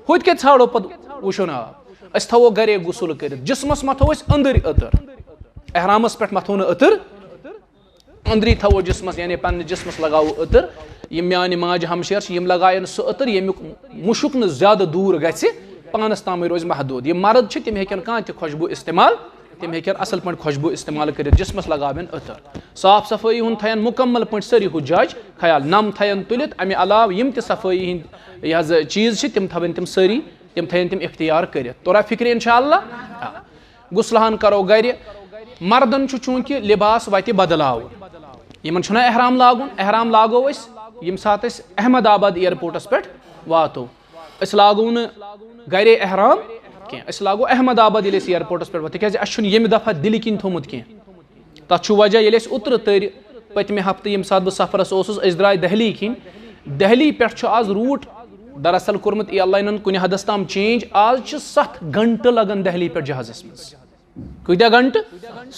हुत क्या छाड़ो पे वुचन आब अस थवो गरे गुसल कर जिस्मस मथो अंदर अतर एहरामस पे मथो न अतर अंदरी थवो जिस्मस यानी पन्ने जिस्मस लगाओ अतर यम म्यान माज हमशेर यम लगायन सह अतर यमुक मुशुक न ज्यादा दूर गछि पानस ताम रोज महदूद यम मर्द छ तिम हेकन कां त खुशबू इस्तेमाल तिम हेकन असल पे खुशबू इस्तेमाल कर जिस्मस लगावन अतर साफ सफाई हुन थयन मुकम्मल पे सारी हुजाज ख्याल नम थयन तुलित अमे अलाव यम त सफाई हिंद यह चीज तिम थवन तिम सारी तिम थयन तिम इख्तियार कर तोरा फिक्र इंशाअल्लाह गुसलहान करो गर मर्दन चूंकि लिबास वत बदलाव यमन छुना एहराम लागो यम सात अहमदाबाद एयरपोर्टस पे वातो अस लागो न गरे एहराम कह अस लागो अहमदाबाद ये एयरपोर्टस पे तिकाज अस यम दफा दिल किन थोमुत कह तथ वजह ये उतर तर पतमे हफ्ते यम सात बह सफरस अस द्राय दहली किन दहली पे आज रूट दरअसल कोर्मुत एयरलाइन कुन हदस ताम चेंज आज 7 घंटे लगन दहली पे जहाजस मज कत्या घंटे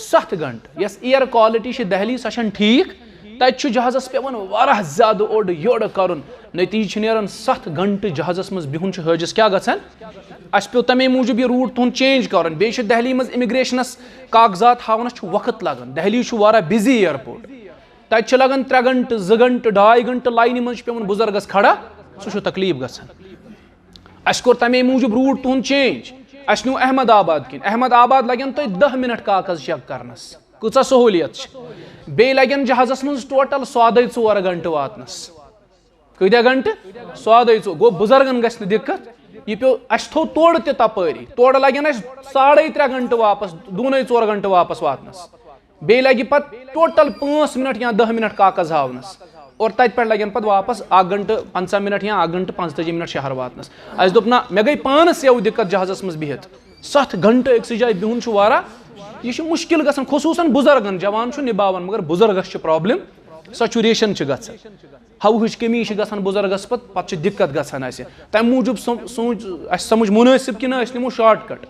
7 घंटे यस एयर क्वालिटी दहली सह ठीक तत जहाजस पेवन वाराह ज्यादा ओड योड़ कर नतीज नेरन 7 घंटे जहाजस मज बिहुन हजस क्या गसान अस पे तमे मूजूब यह रूट तुहद चेंज कर बे दहली मज इमिग्रेशनस कागजात हावनस वक्त लगन दहली वाराह बिजी एयरपोर्ट तत लगन 3 घंटे 2 घंटे 2.5 घंटे लाइन मज पेवन बुजुर्गस खड़ा सह तकलीफ गसान अस कोर तमे मूजूब रूट तुहद चेंज अस न्यू अहमदाबाद किन अहमदाबाद लगन तुम 10 मिनट कागज चेक करनस कूचा सहूलियत बे लगन जहाजस मज टोटल 4 घंटे वातनस कत्या घंटे 4 गो बुजुर्गन गस दिक्कत यह पे अस थो तोड़ ते तपरी तोड़ लगन 3.5 घंटे वापस 2-4 घंटे वापस वातनस बे लगे पे टोटल 5 मिनट या 10 मिनट कागज हावनस और तत पे लगन पे वापस 1 घंटे 50 मिनट या 1 घंटे 45 मिनट शहर वातनस अस दोप ना मे गई पानस सेव दिक्कत जहाजस मज बिहित 7 घंटे अक्स जाय बिहुन वारा यह मुश्किल गसान खुसूसन बुजुर्गन जवान निभावन मगर बुजुर्गस प्रॉब्लम सचुरेशन गसान हवच कमी गसान बुजुर्गस पे दिक्कत गसान तम मूजूब सोच अस समझ मुनासिब कि ना निमो शॉर्टकट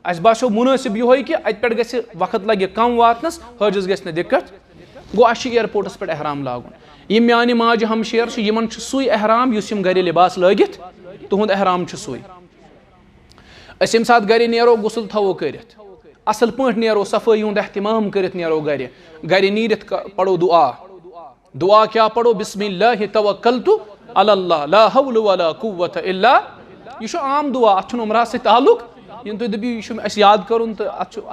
अस बासो मुनासिब ये कि अत पे गि वक्त लगे कम वातनस हजस गि दिक्कत गो अस एयरपोर्टस पे एहराम लागुन यम म्यान माज हमशेर यमन सुई एहराम युस यम गरे लिबास लगित तुहद एहराम सुई अस यम सात गरे नेरो गुसल थवो करित असल पे नेरो सफाई हुंद एहतिमाम करित नेरो गरे नीरित पढ़ो दुआ क्या पढ़ो बिस्मिल्लाहि तवक्कलतु अलल्लाह ला हौल वला कुव्वत इल्ला यह आम दुआ अत उमरा से ताल्लुक इन तुम दपो यह याद करुन तो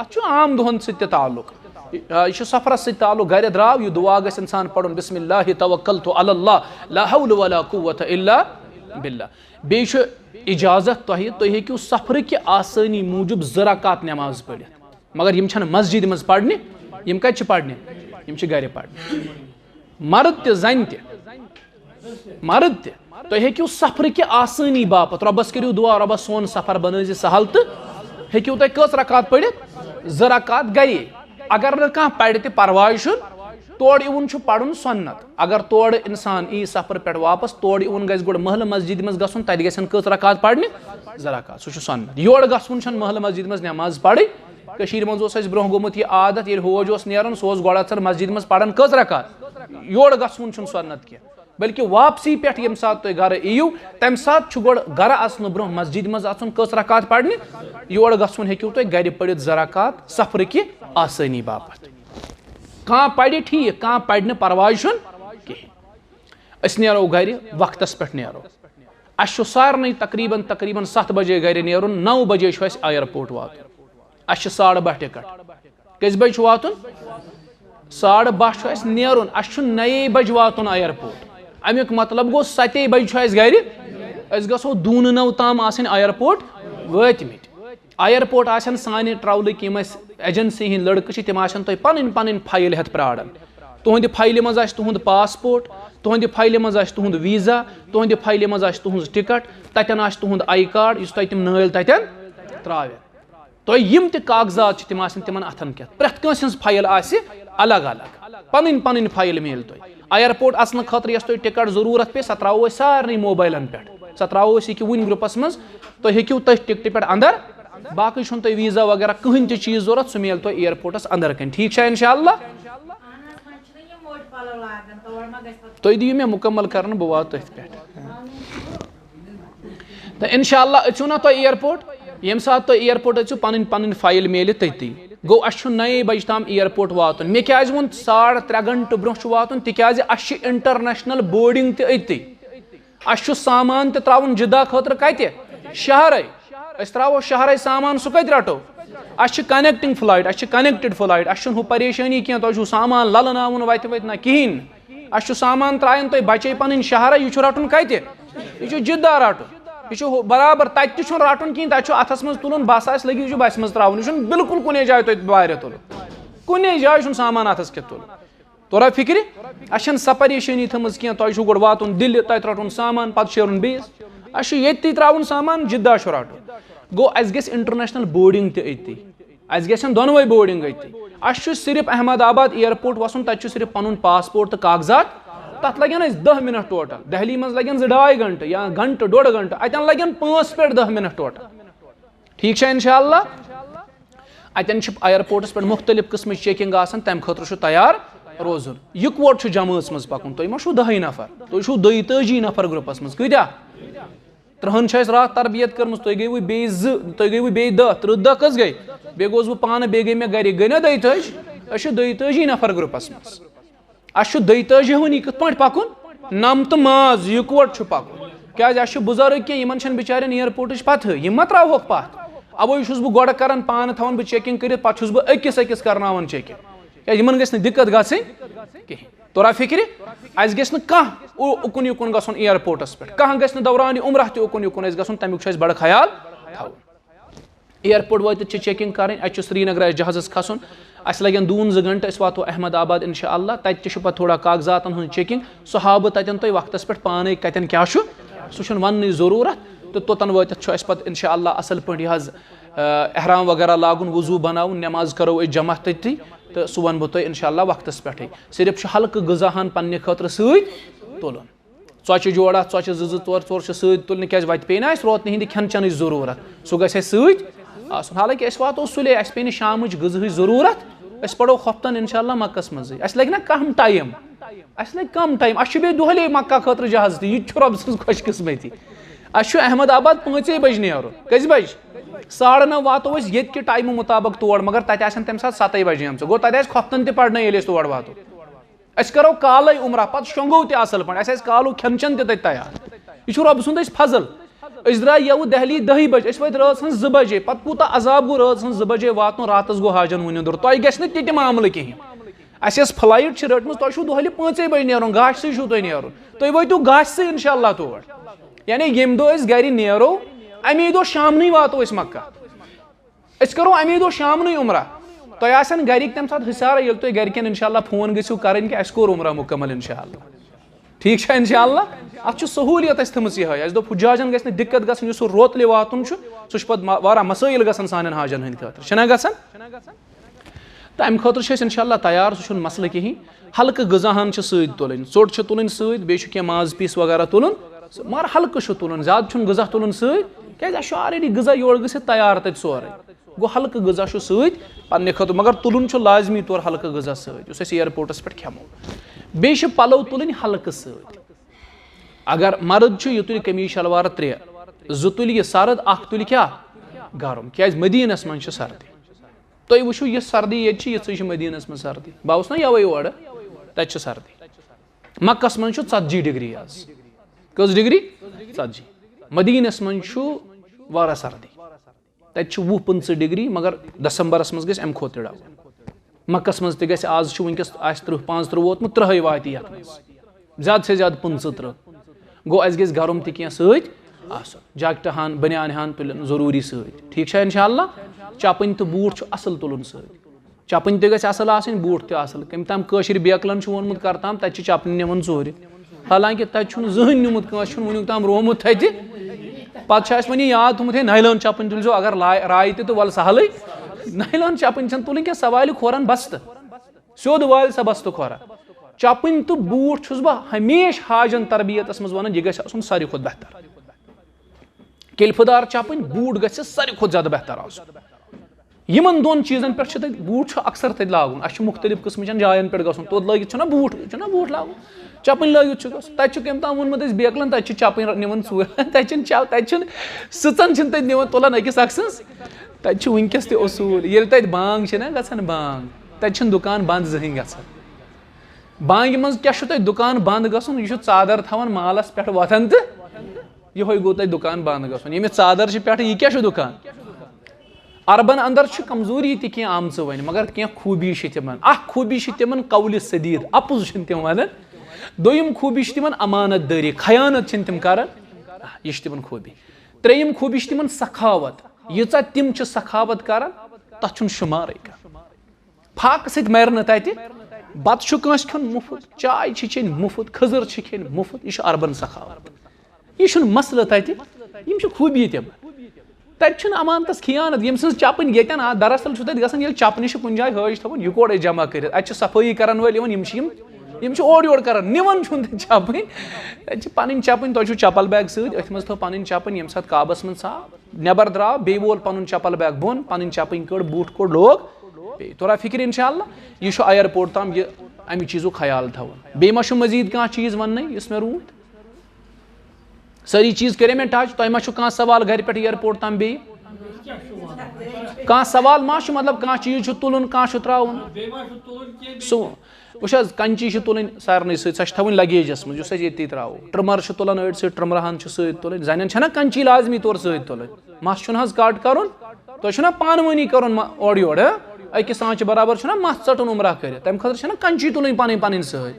अत आम दुहन सत ताल्लुक यह सफरस सत ताल्लुक गर द्राव यह दुआ गस इंसान पढ़ुन बिस्मिल्लाहि तवक्कलतु अलल्लाह ला हौल वला कुव्वत इल्ला बिल्लाह बे इजाजत तुम हेकू सफर कि आसानी मूजूब 2 रकात नमाज पढ़ मगर यम छन मस्जिद मज पढ़ने यम कत पढ़ने यम गर पढ़ने मर्द त जन त मर्द त तुम हेकू सफर कि आसानी बापत रबस करियो दुआ रबस सोन सफर बन सहल तो हेकू तुम कस रकात पढ़ 2 रकात गरे अगर न कह पढ़ तो परवाह तोड़ इवन पढ़न सुन्नत अगर तोड़ इंसान ई सफर पे वापस तोड़ इवन गो गो महल मस्जिद मज गन तत गन कत रकात पढ़ने 2 रकात सह सुन्नत योर गन महल मस्जिद मज नमाज पढ़ी मज ब्रोह गोमुत यह आदत ये होज नेरन सह गोड़ मस्जिद मज पढ़ान कत रकात योर गन सुन्नत कह बल्कि वापसी पे यम सात तुम घर इो तम सात गोड़ घर असन ब्रोह मस्जिद मज कस रकात पढ़ने योर गन हेकू तुम घर पढ़ित 2 रकात सफर कि आसानी बापत कह पढ़ ठीक कह पढ़ परवाह कहें नो घर वक्तस पे नो अस सारे तकरीबन 7 बजे घर नीर 9 बजे एयरपोर्ट वात 12:30 टिकट कस बज वात 12:30 नीर 9 बज वात एयरपोर्ट अमुक मतलब गो 7 बज घर गो 2:09 ताम एयरपोर्ट वतमित एयरपोर्ट आसन साने ट्रवलक एजेंसी हिंद लड़के तम तुम पन फाइल हेत प्राड़न तुहद फाइल मज तुहद पासपोर्ट तुहद फाइल मज तुहद वीज़ा तुहद फाइल मज तुहद टिकट ततन तुहद आई कार्ड इस तुम नल ततन त्राव तो यम कागजात तम अथन के प्रत कंस फाइल अलग अलग पन फाइल मिल तुम एयरपोर्ट अचन खतर यस तुम टिकट जरूरत पे सह त्रो सारे मोबाइलन पे सह त्रो वन ग्रुपस मज तुम हेकू तथ टिकट पे अंदर बाकी तुम वीज़ा वगैरह कहीं चीज जरूरत सह मिल तुम एयरपोर्टस अंदर कन ठीक है इंशाअल्लाह तुम दियो मे मुकम्मल कर बह वात तथ पे तो इंशाअल्लाह अचु ना तुम एयरपोर्ट यम सात तुम एयरपोर्ट अचु पन फाइल मिल तती गो अस 9 बज ताम एयरपोर्ट वात मे क्या वो 3.5 घंटे ब्रोह वात तिकाज अस इंटरनेशनल बोर्डिंग तती अस सामान त्रावन जिदा खतर कत शहर त्रो शहर सामान सह कत रटो अस कनेक्टिंग फ्लाइट अस कनेक्टेड फ्लाइट अस परेशानी कह तुम सामान ललनावन वत ना कहें अस सामान त्रायन तुम बचे पन शहर यह रटन कत यह जिदा रटन यह बराबर तत रटन कहें तक अथस मज तुलन बस लगे बस मज त्रावन यह बिल्कुल कुने जाए तुम वार तुल कुने जाए सामान अथस के तुल तोरा फिक्र अस सह परेशानी थमज कह तुम गोड़ वातन दिल्ली तत रटन सामान पत शेरुन बेस अस ये त्रावन सामान जिदा रटन गो अस गस इंटरनेशनल बोर्डिंग तती अस गन दोनवे बोर्डिंग अती अस सिर्फ अहमदाबाद एयरपोर्ट वसन तत सिर्फ पन पासपोर्ट तो कागजात तथ लगन 10 मिनट टोटल दहली मज लगन 2.5 घंटे या घंटे 1.5 घंटे अतन लगन 5 पे 10 मिनट टोटल ठीक है इंशाअल्लाह अतन एयरपोर्टस पे मुख्तलिफ किस्म चेकिंग तम खतर तैयार रोजन इकवट जमात मज पकुन तुम मा 10 नफर तुम 22 नफर ग्रुपस मज कत्या 3 रात तरबियत कर्म तुम गई बे 10 30 कस गई बे गोस बह पान बे गई मे गर गई ना 22 नफर ग्रुपस मज अस 22 कत पे पकुन नम तो माज इकवट पकुन क्या बुजुर्ग कह बिचार एयरपोर्ट पथ यह त्रोक पथ अवे बह गोड़ कर पान थवान बह चेकिंग कर पे बह अकिस करना चेकिंग क्या गि दिक्कत गई कहें तोरा फिक्र अस गि उकुन युकुन गन एयरपोर्टस पे कह गि दौरान उम्रह तुकुन युकुन गन तमिक बड़ ख्याल थवन एयरपोर्ट वात चेकिंग कर श्रीनगर जहाज़ खसन अस लगन 2 घंटे वातो अहमदाबाद इंशाअल्लाह तत पे थोड़ा कागजात चेकिंग सह हाव तन तुम वक्तस पे पान कतन क्या सह वन जरूरत तो तोतन वात पे इंशाअल्लाह असल पे एहराम वगैरह लागुन वजू बनाउन नमाज करो जमा तती तो सह वन बह तुम इंशाअल्लाह वक्तस पे सिर्फ हल्क गजाहन पन्ने खतर तुलन चौचे जोड़ा चौचे 2-4 तुलन क्या वत पे ना रोतन हिंद खेन चन जरूरत सह गई हालांकि अस वातो सुले अस पे शाम गज़ा जरूरत अस पढ़ो खफ्तन इंशाअल्लाह मक्कस मज अस लगे ना कम टाइम अस लगे कम टाइम अस दुहले मक्का खतर जहाज यह रब सज खुशकिस्मती अस अहमदाबाद 5 बज नीर कस बज 9:30 वातो ये टाइम मुताबिक तोड़ मगर तत तम सात 7 बजे गो तत खफ्तन त पढ़ने ये तोड़ वातो अस करो काल उम्र पे शोंगो तल पे अस कालू खेन चन तत तैयार यह रब सुंद फजल अस द्राय यव दहली 10 बजे अस वत रात 2 बजे पे कूत अजाब गो रात 2 बजे वात रात गो हाजन वुनिंदुर तुम गि ति मामल कहें अस फ्लाइट रटम तुम दुहली 5 बजे नीर गाश से तुम नीर तुम वतु गाश से इंशाअल्लाह तोड़ यानी यम दो घर नीरो अमे दो शामन वातो मक्का अस करो अमे दो शामन उम्र तुम गरिक तम सात हिसार ये तुम गरिकन इंशाअल्लाह फोन गो कर अस कोर उम्र मुकम्मल इंशाअल्लाह ठीक है इंशाअल्लाह अत सहूलियत थमस यह अस दोप हुजाजन गि दिक्कत गसन सह रोतले वातुन सह पे वारा मसाइल गसन सान हाजन हंद खतर छना गसन तो अमि खतर छे इंशाअल्लाह तैयार सह मसले कहीं हल्के गजाहन सत तुलन चोट तुलन सत बे माज पीस वगैरह तुलन मगर हल्के तुलन ज्यादा गजा तुलन सत ऑलरेडी गजा योर गि तैयार तत सोरे गो हल्के गजा सत पन्ने खतर मगर तुलन लाजमी तौर हल्के गजा सत एयरपोर्टस पे खेमो बे पलव तुलन हल्के सत अगर मर्द यह तुल कमीज शलवार 3 जो तुल यह सरद अख तुल क्या गर्म क्या मदीनस मन सर्दी तुम वो यह सर्दी ये मदीनस मन सर्दी बह ना यवे और तत सर्दी मक्कस मन 40 डिग्री आज कस डिग्री 40 मदीनस मन वारा सर्दी तत 20-25 डिग्री मगर दिसंबरस मज गम खोत डाउन मक्कस मज तज आज वनकस 30-35 वोतमुत 30 वात ज्यादा से ज्यादा 25-30 गो अस गस गरम तह सत जैकेट हान बनियान हान तुलन जरूरी सत ठीक है इंशाअल्लाह चपन तो बूट असल तुलन सत चपन तह गसल आसन बूट तह असल कम तम कशर बेकलन वोनमुत कर तम तत चपन निवन चोर हालांकि तत जहन निमुत वनुक तम रोमुत तत पे वन याद थोमुत नायलन चपन तुल अगर राय तो वल सहल नायलन चपन तुलन क्या सवाल खोरन बस्त सोद वाल सा बस्त खोरा चपन तो बूट छुस बह हमेशा हाजन तरबियत मज वन यह गसन सारी खुद बेहतर किल्फदार चपन बूट गस सारी खुद ज्यादा बेहतर आसन दोन चीजन पे बूट अक्सर तक लागुन अस मुख्तलिफ किस्म जायन पे गसन तोत लगित बूट लागुन चपन लगित तत कम तम वोनमुत बेकलन तत चपन निवन चूर तत सचन तत निवन तुलान अकिस अख सज तत वनकस तसूल ये तत बांग गसान बांग तत दुकान बंद जहन गसान बांग मज क्या दुकान बंद गसन यह चादर थवान मालस पे वथन तो ये गो तक दुकान बंद गसन ये चादर पे यह क्या दुकान अरबन अंदर कमजोरी तह आम वन मगर क्या खूबी तिमन खूबी तिमन कौल सदीद अपुज तम वन दोम खूबी तिमन अमानत दारी खयानत तम कर यह तिमन खूबी त्रेयम खूबी तिमन सखावत यीचा तिम सखावत कर तथ शुमार फाक सत मर न तत बत खन मुफ्त चाय चेन मुफ्त खजर खेन मुफ्त यह अरबन सखावत यह मसल तत खूबी तम तत अमानतस खियानत यम सज चपन यन दरअसल तत गसन चपन कुन जाए हज थवन यह कोड़ जमा कर अत सफाई कर ओर योर कर निवन चपन तत पन चपन तुम चपल बैग सत मज थो पन चपन यम सात काबस मन साफ नबर द्राव बे वोल पन चपल बैग बोन पन चपन कड़ बूट कोड़ लोग तोरा फिक्र इंशाअल्लाह यह एयरपोर्ट तम यह अमि चीज़ ख्याल थवन बे मजीद कह चीज़ वन इस मे रूद सारी चीज़ करे में टच तुम कह सवाल घर पे एयरपोर्ट तम बे कह सवाल मा मतलब कह चीज़ तुलन कह त्रावन सो वो कंची तुलन सारे सवन लगेजस मज ये त्रो ट्रिमर तुलान अड़ सत ट्रिमरहन तुलन जन कंची लाजमी तौर सत तुलन मस कट कर तुम पानवनी कर ओर योर अकिस सांच बराबर मस चटन उमरा कर तम खतर कंची तुलन पन पन सह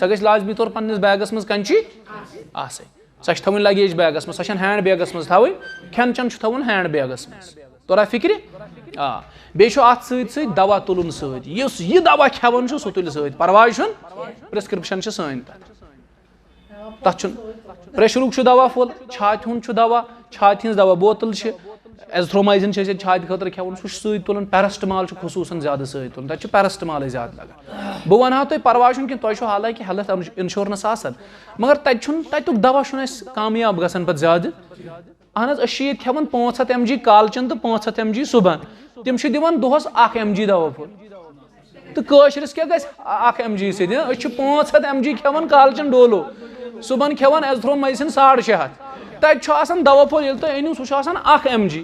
गई लाजमी तौर पन्नस बैगस मज कंची सह थवन लगेज बैगस मज सह हैंड बैगस मज थवन खेन चन थवन हैंड बैगस मज तोरा फिक्र बे अत सत दवा तुलन सत यह दवा खेवन सह तुल सत परवाह प्रिस्क्रिप्शन सन तथ प्रेशरुक दवा फुल छाति हुंद दवा छाति हज दवा बोतल एज़थ्रोमाइसिन छाति खतर खेवन सह तुलन पैरास्टमॉल खसूसन ज्यादा सत तुलन तत पैरास्टमॉल ज्यादा लगा बह वन तुम परवाह कि तुम हालांकि हेल्थ इंश्योरेंस आसान मगर तत्क दवा कामयाब गसान पे ज्यादा अहन ये खेवन 500 mg कालचन तो 500 mg सुबह तम दिवान दोहस 1 mg दवा फुल तो कशरस क्या गस 1 mg से 500 mg खेवन कालचन डोलो सुबह खेवन एज़थ्रोमाइसिन 650 तत दवा फुल ये तुम अनु सह 1 mg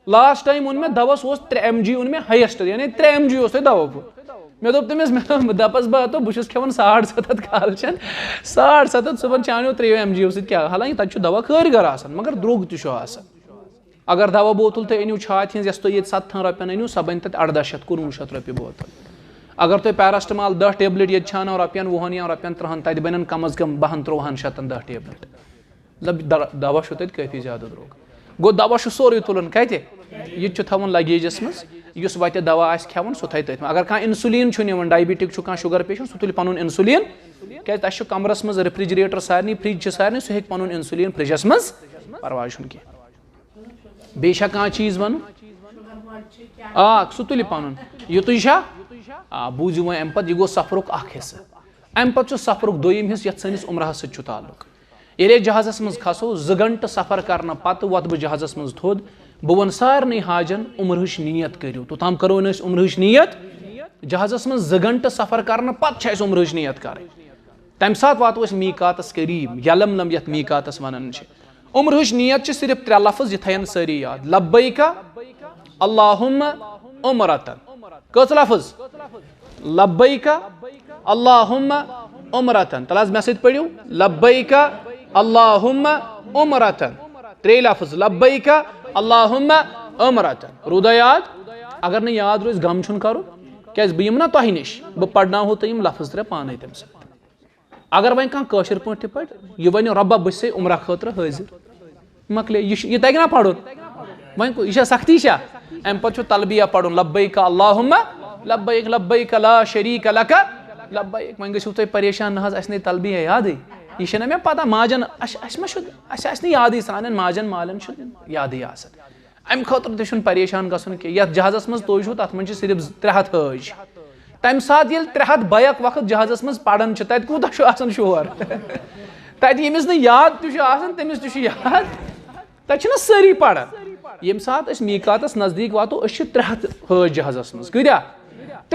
लास्ट टाइम वो मे दवा 3 mg वो मे हाइस्ट यानी 3 mg दवा फुल मे दोप तमिस दपस बह बहुत खेवन 750 कालचन 750 सुबह चानो 3 mg क्या हालांकि तत दवा कारगर आसान मगर द्रोग तक अगर दवा बोतल तुम अनु छाति हज तुम ये 70 रुपयन अनु सह बन तक 1800-1900 रुपये बोतल अगर तुम पैरास्टमॉल 10 टेबलेट ये छानो रुपयन 20 या रुपयन 30 तत बन कम अज कम 12-13 शतन 10 टेबलेट मतलब दवा तत काफी ज्यादा द्रोग गो दवा सोरे तुलन कत यह थवन लगेजस मज इस वत दवा खेवन सह थी तथ अगर कह इंसुलिन निवन डायबिटिक कह शुगर पेशेंट सह तुल पन इंसुलिन क्या तक कमरस मज रेफ्रिजरेटर सारे फ्रिज सारे सह हे पन इंसुलिन फ्रिजस मज परवाह कह बेशा कह चीज़ वन سُہ تُلہِ پَنُن یُتُے چھا بوٗزِو وۄنۍ اَمہِ پَتہٕ یہِ گوٚو سفرُک اکھ حِصہٕ اَمہِ پَتہٕ چھُ سفرُک دوٚیِم حِصہٕ یَتھ سٲنِس عُمرہَس سۭتۍ چھُ تعلُق ییٚلہِ أسۍ جہازَس منٛز کھسو 2 گنٹہٕ سفر کرنہٕ پَتہٕ وۄتھٕ بہٕ جہازَس منٛز تھوٚد بہٕ وَنہٕ سارنٕے حاجَن عُمرٕہٕچ نیت کٔرِو توٚتام کَرو نہٕ أسۍ عُمرٕہٕچ نیت جہازَس منٛز 2 گنٹہٕ سفر کرنہٕ پَتہٕ چھِ اَسہِ عُمرٕہٕچ نیت کَرٕنۍ تَمہِ ساتہٕ واتو أسۍ میٖقاتَس قریٖب یَلَملَم یَتھ میٖقاتَس وَنان چھِ عُمرٕہٕچ نیت چھِ صرف 3 لفظ یہِ تھاین سٲری یاد لبیکا اللہُمَّ عُمرَتن کٔژ لفظ لبیکا اللہُمَّ عُمرَتن تَلہٕ حظ مےٚ سۭتۍ پٔرِو لبیکا اللہُمَّ عُمرَتن 3 لفظ لبیکا اللہُمَّ عُمرَتن روٗدا یاد اگر نہٕ یاد روزِ غم چھُنہٕ کَرُن کیازِ بہٕ یِمہٕ نا تۄہہِ نِش بہٕ پَرناوہو تۄہہِ یِم لفظ 3 پانے تَمہِ سۭتۍ اگر وۄنۍ کانٛہہ کٲشِر پٲٹھۍ تہِ پَرِ یہِ وَنہِ رۄبا بہٕ چھسے عُمرہ خٲطرٕ حٲضِر مۄکلے یہِ تَگہِ نا پَرُن وۄنۍ یہِ چھا سختی چھا اَمہِ پَتہٕ چھُ تلبیہ پَرُن لبیکا اللہُمَّ لبیک لبیک لا شریٖک لکا لبیک وۄنۍ گٔژھِو تُہۍ پریشان نہ حظ اَسہِ نَے تلبیہ یادٕے یہِ چھَنہ مےٚ پتہ ماجَن اَسہِ ما چھُ اَسہِ آسہِ نہٕ یادٕے سانٮ۪ن ماجَن مالٮ۪ن چھُ یادٕے آسان اَمہِ خٲطرٕ تہِ چھُنہٕ پریشان گژھُن کینٛہہ یَتھ جہازَس منٛز تُہۍ چھُو تَتھ منٛز چھِ صرف 300 حٲج تَمہِ ساتہٕ ییٚلہِ 300 بیک وقت جہازَس منٛز پَران چھِ تَتہِ کوٗتاہ چھُ آسان شور تَتہِ ییٚمِس نہٕ یاد تہِ چھُ آسان تٔمِس تہِ چھُ یاد تَتہِ چھِنہ سٲری پَران ییٚمہِ ساتہٕ أسۍ میٖقاتَس نزدیٖک واتو أسۍ چھِ 300 حٲج جہازَس منٛز کۭتیاہ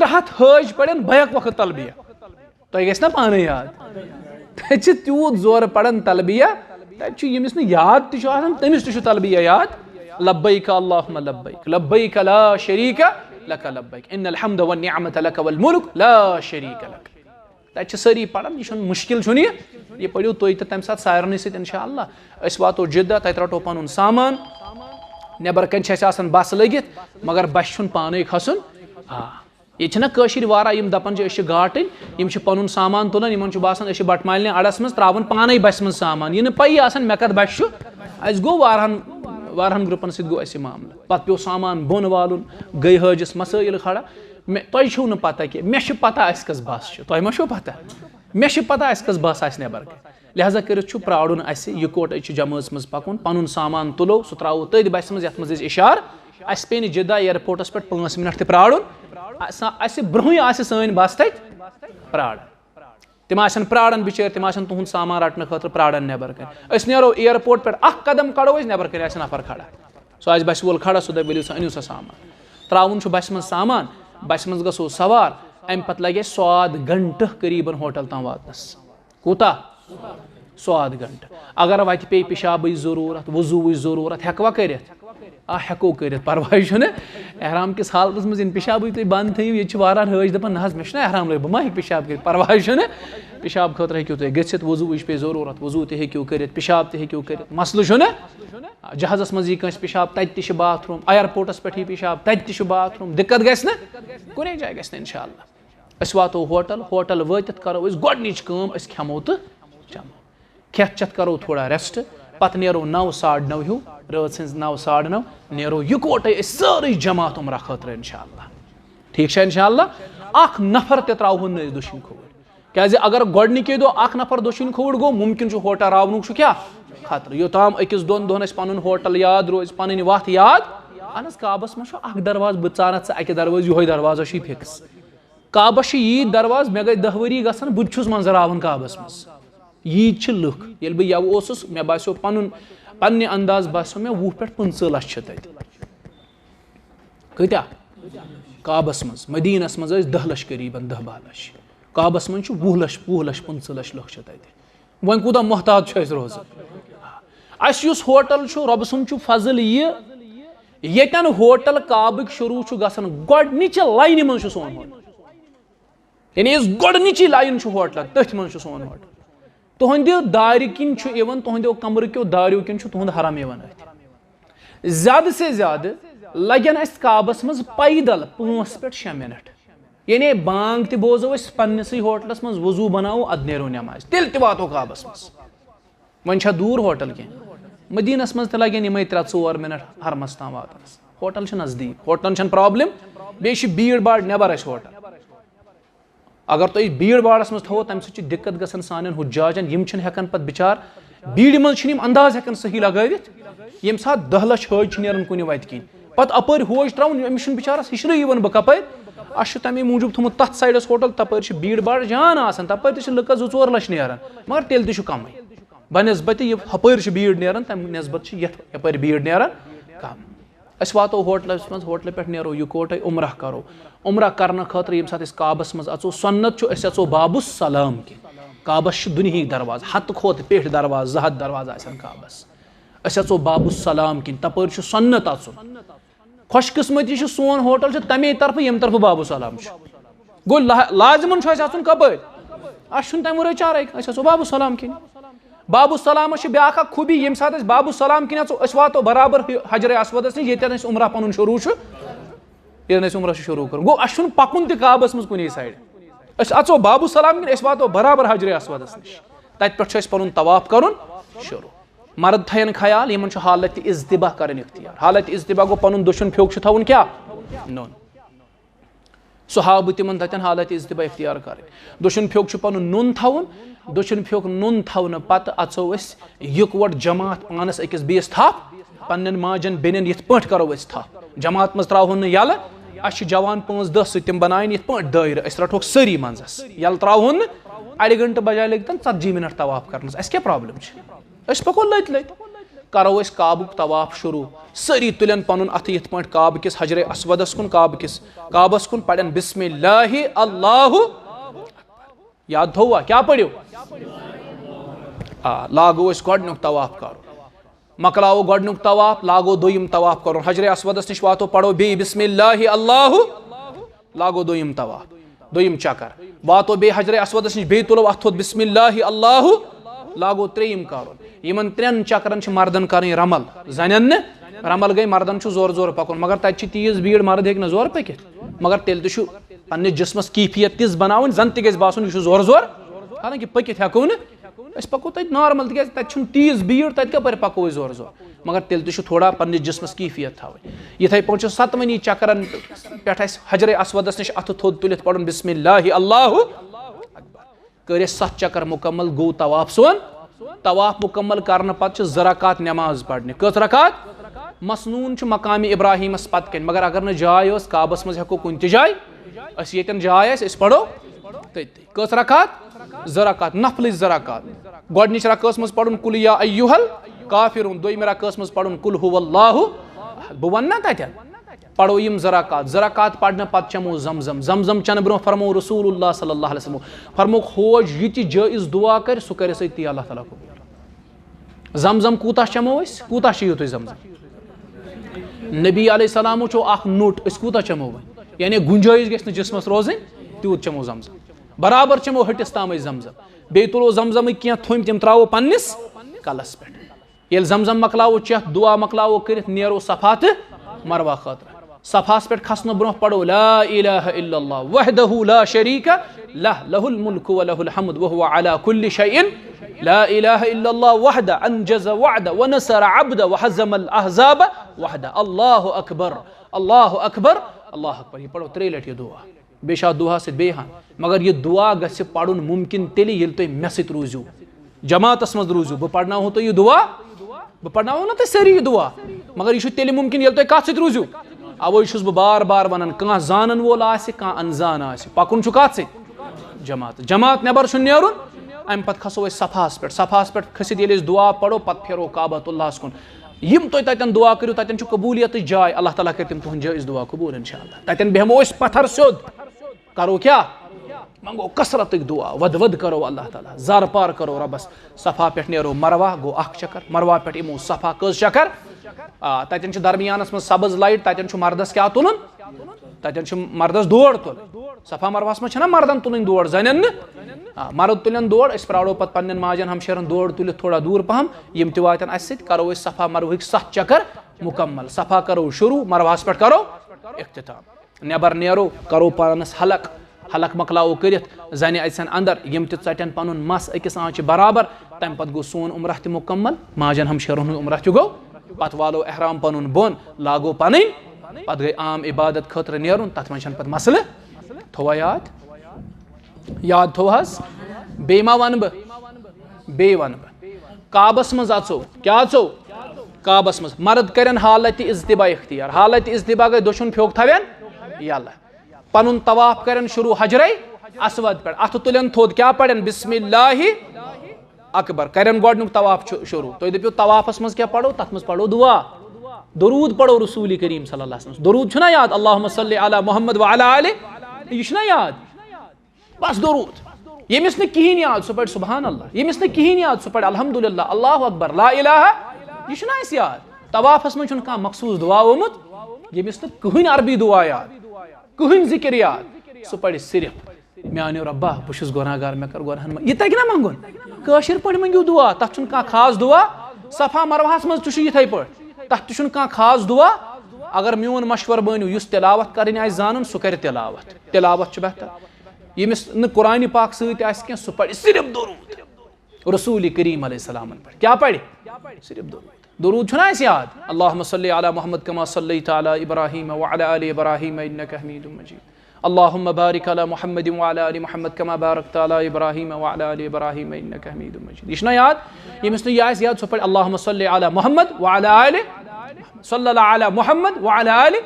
300 حٲج پَرن بیک وقت تلبیہ تۄہہِ گژھِ نا پانے یاد تَتہِ چھِ تیوٗت زورٕ پَران تلبیہ تَتہِ چھُ ییٚمِس نہٕ یاد تہِ چھُ آسان تٔمِس تہِ چھُ تلبیہ یاد لبیکا اللہُمَّ لبیک لبیک لا شریٖکا لکا لبیک ان الحمد والنعمۃ لک والملک لا شریٖکا لک تَتہِ چھِ سٲری پَران یہِ چھُنہٕ مُشکِل چھُنہٕ یہِ پٔرِو تُہۍ تہٕ تَمہِ ساتہٕ سارنٕے سۭتۍ اِنشاء اللہ أسۍ واتو جِدہ تَتہِ رَٹو پَنُن سامان نٮ۪بر کَنۍ چھِ اَسہِ آسان بَسہٕ لٔگِتھ مگر بَسہِ چھُنہٕ پانے کھسُن ییٚتہِ چھِنہ کٲشِر واریاہ یِم دَپان چھِ أسۍ چھِ گاٹٕنۍ یِم چھِ پَنُن سامان تُلان یِمن چھُ باسان أسۍ چھِ بَٹہٕ مالنہِ اَڈَس منٛز ترٛاوان پانے بَسہِ منٛز سامان یہِ نہٕ پَیی آسان مےٚ کَتھ بَسہِ چھُ اَسہِ گوٚو واریاہَن گرُپَن سۭتۍ گوٚو اَسہِ یہِ معاملہٕ پَتہٕ پیوٚو سامان بۄن والُن گٔے حٲجِس مسٲیِل کھڑا تۄہہِ چھُو نہٕ پَتہ کینٛہہ مےٚ چھِ پَتہ اَسہِ کۄس بَس چھِ تۄہہِ ما چھُو پَتہ مےٚ چھِ پَتہ اَسہِ کۄس بَس آسہِ نٮ۪بر کَنۍ لِہٰذا کٔرِتھ چھُ پرٛارُن اَسہِ یِکوَٹَے چھُ جمٲژ منٛز پَکُن پَنُن سامان تُلو سُہ ترٛاوو تٔتھۍ بَسہِ منٛز یَتھ منٛز أسۍ اِشارٕ اَسہِ پیٚیہِ نہٕ جِدہ اِیرپوٹَس پٮ۪ٹھ 5 مِنٹ تہِ پرٛارُن اَسہِ برونٛہٕے آسہِ سٲنۍ بَس تَتہِ پرٛاران تِم آسن پرٛاران بِچٲرۍ تِم آسن تُہُنٛد سامان رَٹنہٕ خٲطرٕ پرٛاران نٮ۪بر کَنۍ أسۍ نیرو اِیرپوٹ پٮ۪ٹھ 1 قدم کَڑو أسۍ نٮ۪بر کَنۍ آسہِ نفر کھڑا سُہ آسہِ بَسہِ وول کھڑا سُہ دَپہِ ؤلِو سا أنِو سا سامان ترٛاوُن چھُ بَسہِ منٛز سامان بَسہِ منٛز گژھو سوار اَمہِ پَتہٕ لَگہِ اَسہِ 100 گنٹہٕ قریٖبن ہوٹل تام واتنَس کوٗتاہ 100 گنٹہٕ اگر وَتہِ پیٚیہِ پِشابٕچ ضروٗرت وضوٗوٕچ ضروٗرت ہٮ۪کوا کٔرِتھ ہٮ۪کو کٔرِتھ پرواے چھُنہٕ احرام کِس حالتس منٛز ییٚلہِ پِشابٕے تُہۍ بنٛد تھٲیِو ییٚتہِ چھِ واریاہ حٲج دَپان نہ حظ مےٚ چھُنہ احرام لٲگِتھ بہٕ ما ہیٚکہٕ پِشاب کٔرِتھ پرواے چھُنہٕ پِشاب خٲطرٕ ہیٚکِو تُہۍ گٔژھِتھ وضوٗوٕچ پیٚیہِ ضروٗرت وضوٗ تہِ ہیٚکِو کٔرِتھ پِشاب تہِ ہیٚکِو کٔرِتھ مَسلہٕ چھُنہٕ جہازَس منٛز یی کٲنٛسہِ پِشاب تَتہِ تہِ چھِ باتھروٗم اِیرپوٹَس پٮ۪ٹھ یی پِشاب تَتہِ تہِ چھُ باتھروٗم دِقت گژھِ نہٕ کُنی جایہِ گژھِ نہٕ اِنشاء اللہ أسۍ واتو ہوٹل وٲتِتھ کَرو أسۍ گۄڈنِچ کٲم أسۍ کھٮ۪مو تہٕ چٮ۪مو کھٮ۪تھ چٮ۪تھ کَرو تھوڑا رٮ۪سٹ پَتہٕ نیرو 9 ساڑٕ 9 ہیوٗ رٲژ سٕنٛز 9 ساڑٕ 9 نیرو یِکوَٹَے أسۍ سٲرٕے جماعت عُمرہ خٲطرٕ اِنشاء اللہ ٹھیٖک چھا اِنشاء اللہ اکھ نفر تہِ ترٛاوہون نہٕ أسۍ دٔچھِنۍ کھووُر کیازِ اگر گۄڈنِکے دۄہ اکھ نفر دٔچھِنۍ کھووُر گوٚو مُمکِن چھُ ہوٹل راونُک چھُ کیٛاہ خطرٕ یوٚتام 1-2 دۄہن اَسہِ پَنُن ہوٹل یاد روزِ پَنٕنۍ وَتھ یاد اہن حظ کعبَس منٛز چھُ اکھ دروازٕ بہٕ ژانَتھ ژٕ اَکہِ دروازٕ یِہوے دروازا چھُے فِکٕس کعبَس چھِ ییٖتۍ دروازٕ مےٚ گٔے 10 ؤری گژھان بہٕ تہِ چھُس منظراوان کعبَس منٛز ییٖتۍ چھِ لُکھ ییٚلہِ بہٕ یَوٕ اوسُس مےٚ باسیٚو پنٛنہِ انداز باسیٚو مےٚ 20 پٮ۪ٹھ 25 لَچھ چھِ تَتہِ کۭتیاہ کعبَس منٛز مدیٖنَس منٛز ٲسۍ 10 لَچھ قریٖبن 10-12 لَچھ کعبَس منٛز چھُ 20 لَچھ 25 لَچھ لُکھ چھِ تَتہِ وۄنۍ کوٗتاہ محتاط چھُ اَسہِ روزان اَسہِ یُس ہوٹل چھُ رۄبہٕ سُنٛد چھُ فضل یہِ ییٚتٮ۪ن ہوٹل کعبٕکۍ شروٗع چھُ گژھان گۄڈنِچہِ لاینہِ منٛز چھُ سون ہوٹل یعنی یُس گۄڈنِچی لاین چھُ ہوٹلَن تٔتھۍ منٛز چھُ سون ہوٹل تُہنٛدِ دارِ کِنۍ چھُ یِوان تُہنٛدیو کمرٕ کیو داریو کِنۍ چھُ تُہُنٛد حرم یِوان أتھۍ زیادٕ سے زیادٕ لگن اَسہِ کعبَس منٛز پیدل 5 پٮ۪ٹھ 6 مِنٹ یعنی بانٛگ تہِ بوزو أسۍ پننِسٕے ہوٹلَس منٛز وضوٗ بناوو اَدٕ نیرو نٮ۪ماز تیٚلہِ تہِ واتو کعبَس منٛز وۄنۍ چھا دوٗر ہوٹل کینٛہہ مدیٖنَس منٛز تہِ لگن یِمے 3-4 مِنٹ حرمَس تام واتنَس ہوٹل چھِ نزدیٖک ہوٹلَن چھَنہٕ پرابلِم بیٚیہِ چھِ بھیٖڑ باڑ نٮ۪بر اَسہِ ہوٹل اگر تُہۍ بھیٖڑ باڑَس منٛز تھاوو تَمہِ سۭتۍ چھِ دِقت گژھان سانٮ۪ن حُجاجَن یِم چھِنہٕ ہٮ۪کان پَتہٕ بِچار بھیٖڑِ منٛز چھِنہٕ یِم انداز ہٮ۪کان صحیح لگٲوِتھ ییٚمہِ ساتہٕ 10 لَچھ حٲج چھِ نیران کُنہِ وَتہِ کِنۍ पत्त अपर होज त्राउन अमिस बिचारस हिशरे यिवन बह कपर अस तमे मूजूब थोमुत तथ साइडस होटल तपर भीड़ भाड़ जान आसान तपर त लुकस 2-4 लक्ष नेरान मगर तेल त कम बनस्बत हपर भीड़ नेरान तम नस्बत यपर भीड़ नेरान कम अस वातो होटलस मज होटल पे नेरो यकोटे उम्रह करो उम्रह करने खतर यम साथ काबस मज अचो सन्नत अस अचो बाबुस सलाम के काबस दुनिया दरवाज हत खोत पेठ दरवाज 2 हथ दरवाज आसन काबस अस अचो बाबुस सलाम किन तपर सन्नत अचो खुशकिस्मती सोन होटल तमे तरफ यम तरफ बाबुस सलाम गो लाजमन अचुन कपर अस तम वो चारे अस अचो बाबुस सलाम किन बाबुस सलाम ब्या खूबी ये सात बाबुस सलाम किन अस वातो बराबर हजर अस्वदस नश ये उम्र पन शुरू ये उम्र शुरू कर गो अस पकुन त काबस मज कुन साइड अस अचो बाबुस सलाम किन अस वातो बराबर हजर अस्वदस नश तत पे पन तवाफ कर शुरू मर्द थयन ख्याल इन हालत इज्तिबा कर इख्तियार हालत इज्तिबा गो पन दुशन फ्योक थवन क्या नोन सहाब तिमन तन हालत इज्तिबा इख्तियार कर दुशन फ्योक पन नुन थवन दुशन फ्योक नुन थवन पत अचो यकवट जमात पानस अकिस बेस थप पन्न माजन बेन ये पे करो थप जमात मज त्रहन यल अस जवान 5-10 सम बनान ये पे दायरे अस रटोक सारी मंजस यल त्रहन अड़ घंटे बजाय लगन 40 मिनट तवाफ करनस अस क्या प्रॉब्लम अस पको लत करो अस काबुक तवाफ शुरू सारी तुलन पन अथ ये पे काब किस हजर अस्वदस कुन काबस कुन पड़न बिस्मिल्लाहि अल्लाहु याद थोवा क्या पढ़ो लागो गोडनुक तवाफ करो मकलाओ गोडनुक तवाफ लागो दोयम तवाफ करो हजर अस्वदस नश वातो पढ़ो बे बिस्मिल्लाहि अल्लाहु लागो दोयम तवाफ दोयम चकर वातो बे हजर अस्वदस नश बे तुलो अथो बिस्मिल्लाहि अल्लाहु लागो त्रेयम करो यमन 3 चक्रन मर्दन कर रमल जन रमल गई मर्दन जोर जोर पकुन मगर तत तीज भीड़ मर्द हेक जोर पकित मगर तेल तो पन्ने जिस्मस कैफियत तिज बनावन जन त गस बासन यह जोर जोर हालांकि पकित हेको न अस पको तत नॉर्मल तक तीज भीड़ तत कपर पको जोर जोर मगर तेल तो थोड़ा पन्ने जिस्मस कैफियत थवन इथे पे 7वनी चक्रन पे हजर अस्वदस नश अथ थोद तुलित पढ़न बिस्मिल्लाहि अल्लाहु कर 7 चक्कर मुकम्मल गो तवाफ सोन तवाफ मुकम्मल करने पत 2 रकात नमाज पढ़ने कत रकात मसनून मकाम इब्राहिम पत कन मगर अगर न जाय काबस मज हेको कुन जाय अस येतन जाय पढ़ो तति कत रकात 2 रकात नफल 2 रकात गोडनिच रकात मज पढ़ुन कुल या अय्युहल काफिरून दोयम रकात मज पढ़ुन कुल हुवल्लाहु बह वन्ना ततन पढ़ो यम 2 रकात पढ़ने पत चमो जमजम चन ब्रो फरमो रसूलुल्लाह सल्लल्लाहु अलैहि वसल्लम फरमो खोज ये जायज दुआ कर सु कर सती अल्लाह ताला को जमजम कूता चमो कूता तुम जमजम नबी अलैहिस्सलाम चो अख नोट कूता चमो यानी गुंजाइश गस जिस्मस रोजन तूत चमो जमजम बराबर चमो हटिस ताम जमजम बे तुलो जमजम क्या थुम तम त्रावो पन्निस कलस पे ये जमजम मकलावो चेत दुआ मकलावो कर नेरो सफा तो मरवा खतर सफास पे खसन ब्रो पढ़ो ला इलाहा इल्लल्लाह वहदहु ला शरीका लह लहुल मुल्कु व लहुल हम्द व हुवा अला कुल्लि शैइन ला इलाहा इल्लल्लाह वहदा अनजज़ वअदा व नसर अब्दा व हज़मल अहज़ाब वहदा अल्लाहु अकबर अल्लाहु अकबर अल्लाहु अकबर ये पढ़ो 3 लट ये दुआ बेशा दुआ से बेहान मगर ये दुआ गस पढ़ुन मुमकिन तेली ये तो मे सत रूजू जमातस मज रूजू बह पढ़ना हो तो ये दुआ बह पढ़ना हो ना तो सारी दुआ मगर यह तेली मुमकिन ये तो कत सत रूजू अवै छुस बह बार बार वनान कह जानन वोल अनजान पकुन कत जमात जमात नबर नेरुन अम पे खसो सफास पे खसित ये दुआ पढ़ो पत फेरो काबतुल्लाहस कुन यम तुम ततन दुआ करो ततन कबूलियत जाय अल्लाह ताला कर तुम तुहद जायज दुआ कबूल इंशाअल्लाह ततन बेहमो पत्थर सोद करो क्या मंगो कसरत दुआ वद वद करो अल्लाह ताला जार पार करो रबस सफा पे नेरो मरवा गो 1 चक्कर मरवा पे इमो सफा कस चक्कर ततन दरमियानस में सब्ज लाइट ततन मर्दस क्या तुलन ततन मर्दस दौड़ तुल सफा मरवास में मर्दन तुलन दौड़ जन मर्द तुलन दौड़ प्राड़ो पे पन्न माजन हमशेरन दौड़ तुल थोड़ा दूर पहम यम वातन अस करो सफा मरवह 7 चक्कर मुकम्मल सफा करो शुरू मरवास पे करो इख्तिताम नबर नेरो करो पानस हलक हलक मकलाओ कर जन असन अंदर यम तटन पन मस अकिस आँच बराबर तम पे गो सोन उम्रह त मुकम्मल माजन हमशेरन उम्रह त गो पत वालो एहराम पन बोन लागो पन पे गई आम इबादत खतर नेरुन तथ मन पे मसल थोवा याद थोहस बे मा वन बे वन काबस मज अचो क्या अचो काबस मज मर्द करन हालत इज्तिबा इख्तियार हालत इज्तिबा गई दोशन फ्योक थवेन यल्ला पनुन तवाफ करन शुरू हजरे असवद पे अथ तुलन थोद क्या पढ़न बिस्मिल्लाहि अकबर करन गोडनुक तवाफ शुरू तो दपो तवाफस मज क्या पढ़ो तथ मज पढ़ो दुआ दरूद पढ़ो रसूल करीम सल्लल्लाहु अलैहि वसल्लम दरूद छुना याद अल्लाहुम्मा सल्लि अला मुहम्मद व अला आलि यह छुना याद बस दरूद यमिस न कहीं याद सह पढ़ सुभान अल्लाह यमिस न कहीं याद सह पढ़ अल्हम्दुलिल्लाह अल्लाहु अकबर ला इलाहा यह छुना इस याद तवाफस मज कह मखसूस दुआ ओमुत यमिस न कहीं अरबी दुआ याद कहीं जिक्र याद सह पढ़ सिर्फ म्यानो रब्बा बहुत गुनाहगार मे कर गुनाहन यह तक ना मंगुन कशिर पढ़ मंगो दुआ तथ कह खास दुआ सफा मरवाहस मज इथे पढ़ तथ कह खास दुआ अगर मोन मशवर बनो युस तिलावत करनी आए जानन सह कर तिलावत तिलावत बेहतर यमिस न कुरान पाक सह सह पढ़ सिर्फ दरूद रसूल करीम अलैहिस्सलाम पढ़ क्या पढ़ सिर्फ दरूद छुना याद अल्लाहुम्मा सल्लि अला मुहम्मद कमा सल्लैता अला इब्राहीम व अला आलि इब्राहीम इन्नका हमीदुम मजीद अल्लाहुम्मा बारिक अला मुहम्मद व अला आलि मुहम्मद कमा बारकता अला इब्राहीम व अला आलि इब्राहीम इन्नका हमीदुम मजीद यह याद यमिस याद सह पढ़ अल्लाहुम्मा सल्लि अला मुहम्मद व अला आलि सल्लल्लाहु अला मुहम्मद व अला आलि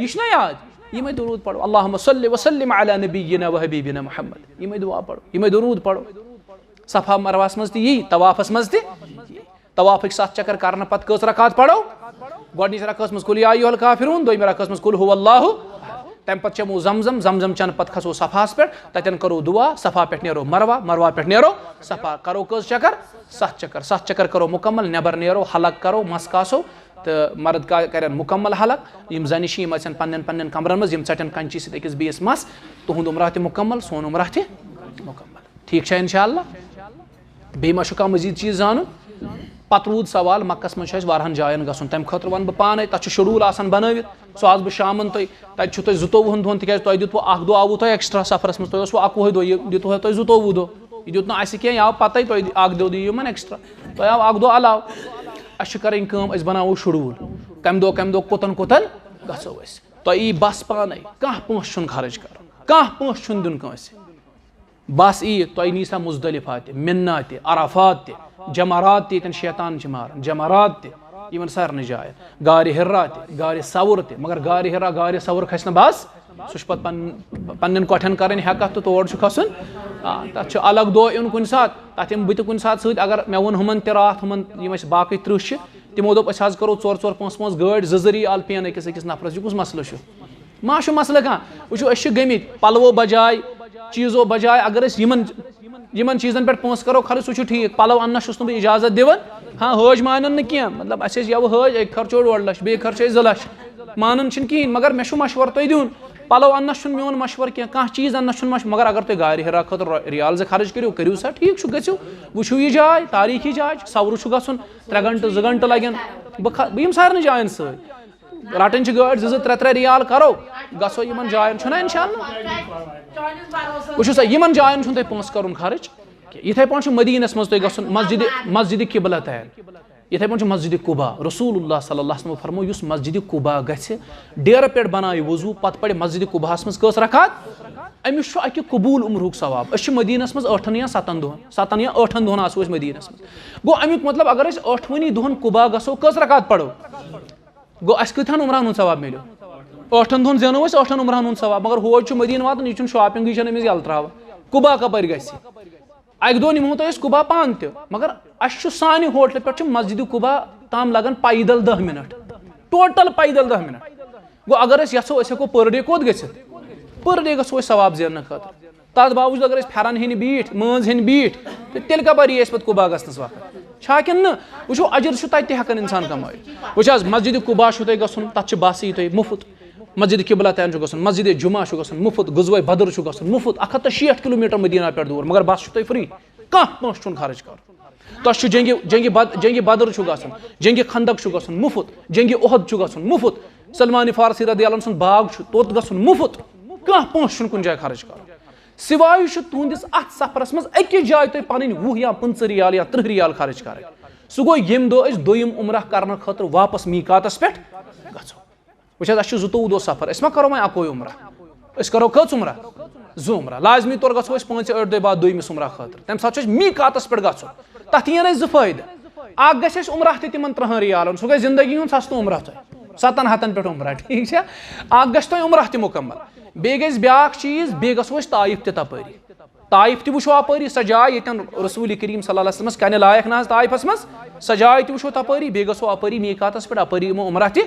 यह याद यह दरूद पढ़ो अल्लाहुम्मा सल्लि व सल्लिम अला नबिय्यिना व हबीबिना मुहम्मद यह दुआ पढ़ो यह दरूद पढ़ो सफा मरवास मज यही तवाफस मज तवाफ 7 चक्कर करने पत कस रकात पढ़ो गोडनिच रकात मज कुल या अय्युहल काफिरून दोयम रकात मज कुल हुवल्लाहु तम पत चमो जमजम जमजम चन पत खसो सफास पे तन करो दुआ सफा पे नेरो मरवा मरवा पे नेरो सफा करो कस चक्कर 7 चक्कर करो मुकम्मल नबर नेरो हलक करो मस कासो तो मर्द कर मुकम्मल हलक यम जनिश पन्न पन्न कमरन मज चटन कंची सत अकिस बीस मस तुहद उमरा त मुकम्मल सोन उमरा त मुकम्मल ठीक है इंशाअल्लाह बे मा कह मजीद चीज जान पत रूद सवाल मक्कस मज वारहन जायन गसन तम खतर वन बह पाने तथ शेड्यूल आसान बनवित सो आज बह शामन तुम तत 22 दोहन तिक तुम दित अख दो आवु तुम एक्स्ट्रा सफरस मज तुम 21 दो यह दित तुम 22 दो यह दित ना कह आव पत तुम अख दो दिन एक्स्ट्रा तुम आव अख दो अलाव अस कर बनावो शेड्यूल कम दो कोतन कोतन गो तुम यी बस पाने कह पोस खर्च कर कह पोस दिन कंस बस यी तुम नी सा मुजदलिफा मिन्ना अराफात जमरात तन शैतान मारान जमरात इन सारे जायन गार हिर्रा गार सवुर मगर गार हिर्रा गार सवुर खस बस सह पे पन्न कोठन कर हेकत तो तोड़ खसन तथ अलग दो इन कुन सात तथ बह कुन सात सत अगर मे वोन हुमन रात हुमन बाकी 30 तिमो दोप अस करो 4-4-5 गाड़ी जरी आल पेन अकिस नफरस यह कुछ मसल मा मसल कह वो गमित पलवो बजाय चीज़ों बजाय अगर यमन चीज़न पे पोस करो खर्च सह ठीक पलव अन्नस बह इजाजत दिवन हाँ हज मानन कह मतलब अस यव हज अक खर्चो 1.5 लाख बे खर्चो 2 लाख मानन कहें मगर मे मशवर तुम दिन पलव अन्नस मोन मशवर कह चीज़ अन्नस मगर अगर तुम गार हिरा खतर रियाल ज करो सा ठीक गो वो यह जाय तारीखी जाय सवुर गन 3 घंटे 2 घंटे लगन बह सारे जायन सत रटन गाड़ी 2-3 रियाल करो गो इन जायन छुना इंशाअल्लाह वो जायन तुम पोस कर खर्च इथे पे मदीनस मज तुम मस्जिद किबला तैन इथे पे मस्जिद कुबा रसूलुल्लाह सल्लल्लाहु अलैहि वसल्लम फरमो युस मस्जिद कुबा गछ डेर पे बनाय वजू पत पड़े मस्जिद कुबास मज कस रकात अमिस अक कबूल उम्रुक सवाब अस मदीनस मज 8 या 7 दोहन 7 या 8 दोहन आसो मदीनस मज गो अमुक मतलब अगर 8 दोहन कुबा गो कस रकात पढ़ो गो अस कथन उमरान सवाब मिलो 8 दोहन जेनो 8 उमरान सवाब मगर होज मदीन वातन यह शॉपिंग अमिस यल त्राव कुबा कपर गि अक दो निमो तो कुबा पान त मगर अस सानि होटल पे मस्जिद कुबा ताम लगन पैदल 10 मिनट टोटल पैदल 10 मिनट गो अगर यसो हेको पर डे कोत गसित पर डे गो सवाब जेन खतर तथ बावजूद अगर फेरन हेन बीठ मज हेन बीठ तो तेल कपर ये पे कुबा गसनस वक्त छाकिन वो अजर तत हेकन इंसान कमाई वो मस्जिद कुबा तुम तथ बस यी मुफ्त मस्जिद किबला तैन गसन मस्जिद जुमा गसन मुफ्त गुजवे बदर गसन मुफ्त 160 किलोमीटर मदीना पे दूर मगर बस तुम फ्री कह पोस खर्च कर तुम जंग बदर गसन जंग खंदक गसन मुफ्त जंग ओहद गसन मुफ्त सलमान फारसी रदियल्लाहु अन्हु बाग तोत गसन मुफ्त कह पोस कुन जाय खर्च कर सिवाय तुंदिस अत सफरस मज अकिस जाय तुम पन 20 या 25 रियाल या 30 रियाल खर्च कर सह गो यम दो दोयम उमरा करने खतर वापस मीकातस पे गो वो 22 दो सफर मा करो वह 1 उमरा करो कच उमरा 2 उमरा लाजमी तौर गो 5-8 दह बाद दोयमिस उमरा खतर तम सात मीकातस पे गो तथ यन 2 फायदे اکھ گژھِ اَسہِ عمرہ تہِ تِمن 3 رِیالن سُہ گژھِ زندگی ہُنٛد سستہٕ عمرہ تۄہہِ 7 ہتن پٮ۪ٹھ عمرہ ٹھیٖک چھا اکھ گژھِ تۄہہِ عمرہ تہِ مُکمل بیٚیہِ گژھِ بیٛاکھ چیٖز بیٚیہِ گژھو أسۍ طایف تہِ تپٲری طایف تہِ وٕچھو اپٲری سۄ جاے ییٚتٮ۪ن رسوٗلِ کریٖم صلی اللہ علیہ وسلمس کَنہِ لایق نہ حظ طایفس منٛز سۄ جاے تہِ وٕچھو تپٲری بیٚیہِ گژھو اپٲری میٖقاتس پٮ۪ٹھ اپٲری یِمو عمرہ تہِ